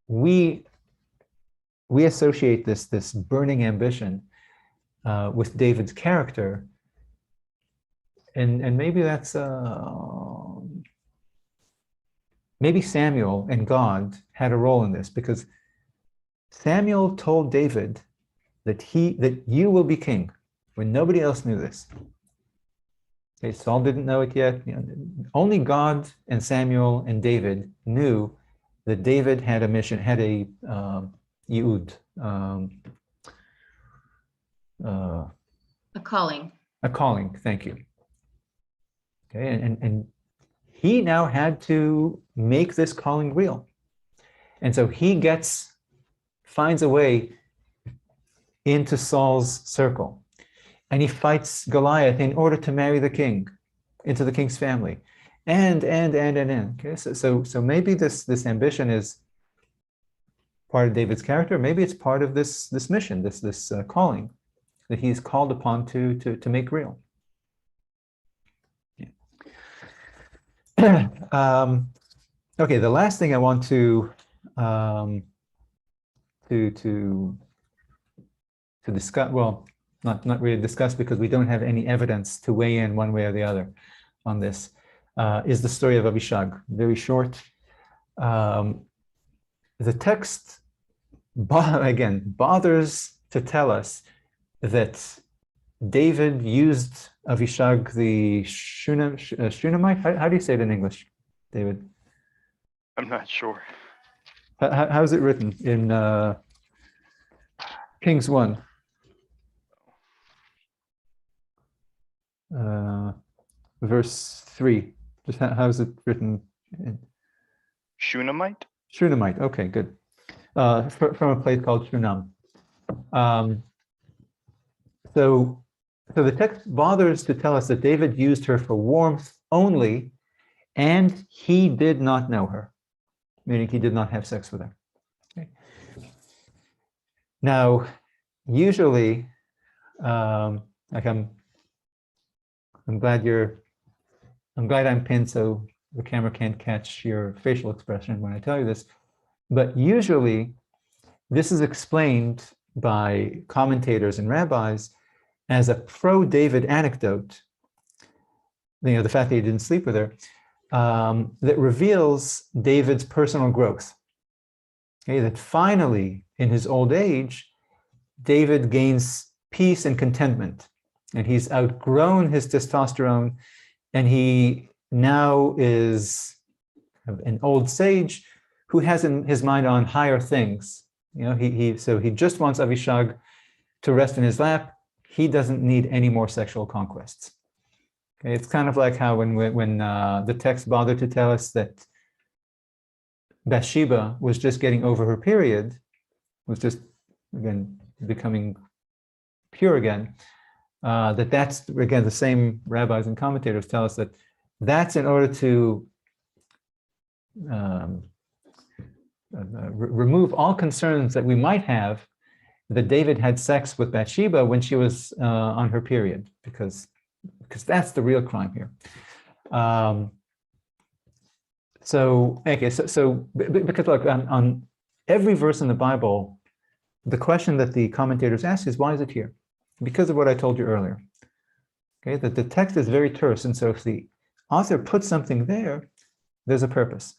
we associate this burning ambition with David's character, and maybe that's maybe Samuel and God had a role in this, because Samuel told David that you will be king when nobody else knew this. Okay, Saul didn't know it yet. Only God and Samuel and David knew that David had a mission, had a yi'ud, A calling. A calling. Thank you. Okay, and he now had to make this calling real, and so he finds a way into Saul's circle. And he fights Goliath in order to marry the king, into the king's family, and. Okay, so maybe this ambition is part of David's character. Maybe it's part of this mission, this calling that he's called upon to make real. Yeah. Okay, the last thing I want to discuss. Well, not really discuss, because we don't have any evidence to weigh in one way or the other on this, is the story of Abishag. Very short. The text, again, bothers to tell us that David used Abishag the Shunammite. How do you say it in English, David? I'm not sure. How's it written in Kings 1? Verse 3. Just how's it written? Shunammite? Shunammite. Okay, good. From a place called Shunam. So the text bothers to tell us that David used her for warmth only, and he did not know her, meaning he did not have sex with her. Okay. Now, usually, like I'm glad I'm pinned so the camera can't catch your facial expression when I tell you this, but usually this is explained by commentators and rabbis as a pro-David anecdote, the fact that he didn't sleep with her, that reveals David's personal growth. Okay, that finally, in his old age, David gains peace and contentment, and he's outgrown his testosterone, and he now is an old sage who has in his mind on higher things. So he just wants Avishag to rest in his lap. He doesn't need any more sexual conquests. Okay, it's kind of like how when the text bothered to tell us that Bathsheba was just getting over her period, was just again becoming pure again. That's again the same rabbis and commentators tell us that that's in order to remove all concerns that we might have that David had sex with Bathsheba when she was on her period, because that's the real crime here. So because look, on every verse in the Bible, the question that the commentators ask is, why is it here? Because of what I told you earlier. Okay, that the text is very terse, and so if the author puts something there, there's a purpose.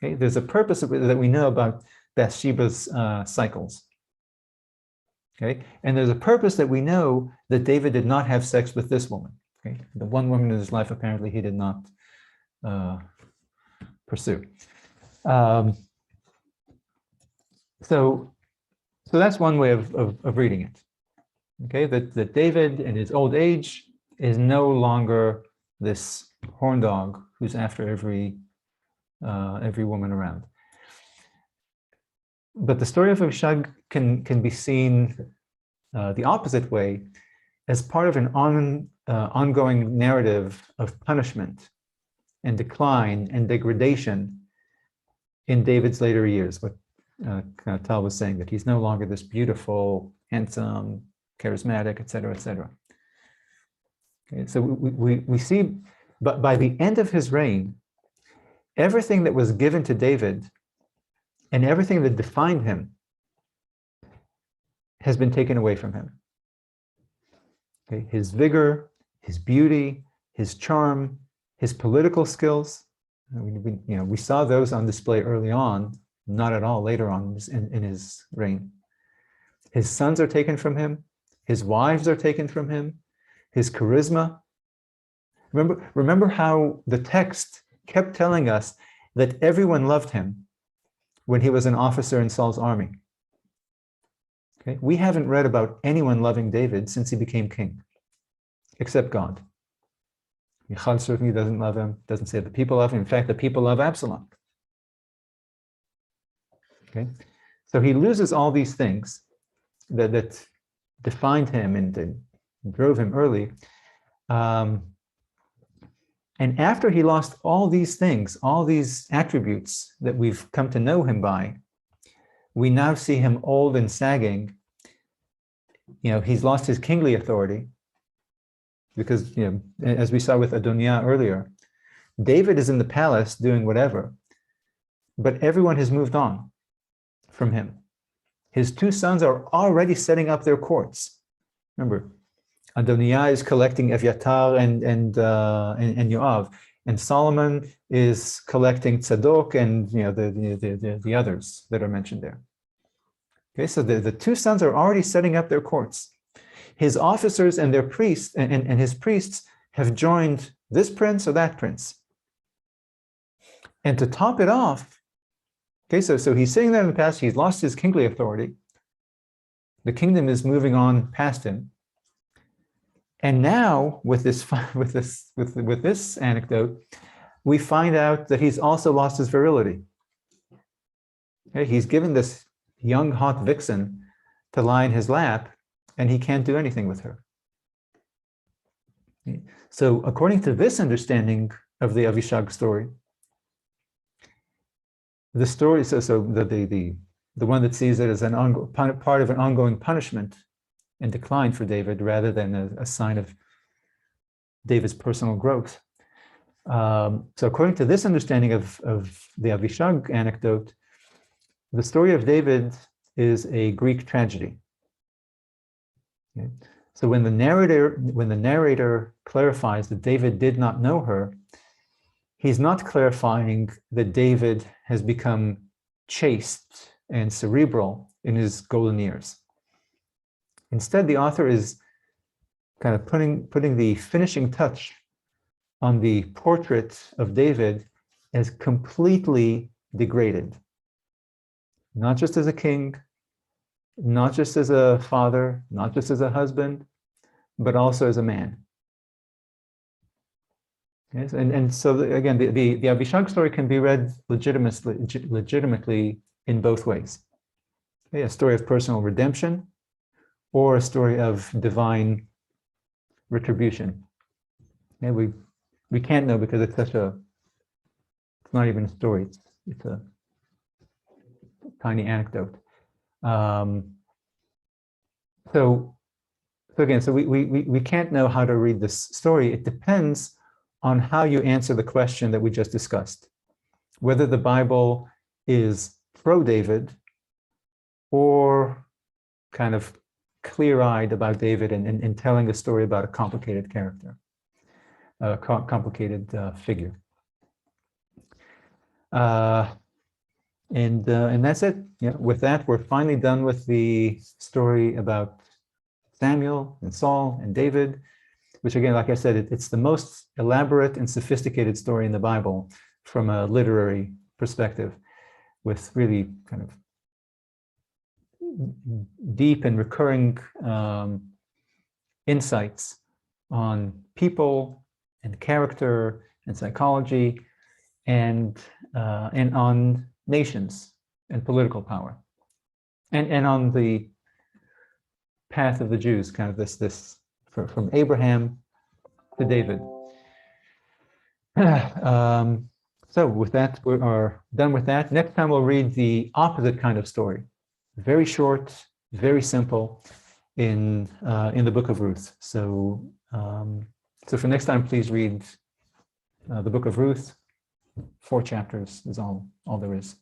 Okay, there's a purpose that we know about Bathsheba's cycles. Okay, and there's a purpose that we know that David did not have sex with this woman. Okay, the one woman in his life apparently he did not pursue. So that's one way of reading it. Okay, that David in his old age is no longer this horn dog who's after every woman around. But the story of Avishag can be seen the opposite way, as part of an ongoing narrative of punishment and decline and degradation in David's later years. What Tal was saying, that he's no longer this beautiful, handsome, charismatic, etc., etc. Okay, so we see, but by the end of his reign, everything that was given to David and everything that defined him has been taken away from him. Okay, his vigor, his beauty, his charm, his political skills. We saw those on display early on, not at all later on in his reign. His sons are taken from him. His wives are taken from him. His charisma. Remember how the text kept telling us that everyone loved him when he was an officer in Saul's army. Okay? We haven't read about anyone loving David since he became king, except God. Michal certainly doesn't love him, doesn't say the people love him. In fact, the people love Absalom. Okay? So he loses all these things that defined him and drove him early. And after he lost all these things, all these attributes that we've come to know him by, we now see him old and sagging. He's lost his kingly authority because, as we saw with Adoniah earlier, David is in the palace doing whatever, but everyone has moved on from him. His two sons are already setting up their courts. Remember, Adoniah is collecting Evyatar and Yoav, and Solomon is collecting Tzadok and the others that are mentioned there. Okay, so the two sons are already setting up their courts. His officers and their priests and his priests have joined this prince or that prince. And to top it off, okay, so he's sitting there in the past. He's lost his kingly authority. The kingdom is moving on past him. And now, with this anecdote, we find out that he's also lost his virility. Okay, he's given this young, hot vixen to lie in his lap, and he can't do anything with her. Okay. So, according to this understanding of the Avishag story, the story, the one that sees it as part of an ongoing punishment and decline for David, rather than a sign of David's personal growth. So according to this understanding of the Avishag anecdote, the story of David is a Greek tragedy. Okay? So when the narrator clarifies that David did not know her, he's not clarifying that David has become chaste and cerebral in his golden years. Instead, the author is kind of putting the finishing touch on the portrait of David as completely degraded, not just as a king, not just as a father, not just as a husband, but also as a man. Yes, and so again, the Abishag story can be read legitimately in both ways. Okay, a story of personal redemption, or a story of divine retribution. Yeah, we can't know because it's it's not even a story. It's a tiny anecdote. So again, we can't know how to read this story. It depends on how you answer the question that we just discussed, whether the Bible is pro-David or kind of clear-eyed about David and telling a story about a complicated character, a complicated figure. And that's it. Yeah, with that, we're finally done with the story about Samuel and Saul and David, which again, like I said, it's the most elaborate and sophisticated story in the Bible from a literary perspective, with really kind of deep and recurring insights on people and character and psychology and on nations and political power and on the path of the Jews, kind of this from Abraham to David. So with that, we are done with that. Next time we'll read the opposite kind of story, very short, very simple, in the book of Ruth. So for next time, please read the book of Ruth. 4 chapters is all there is.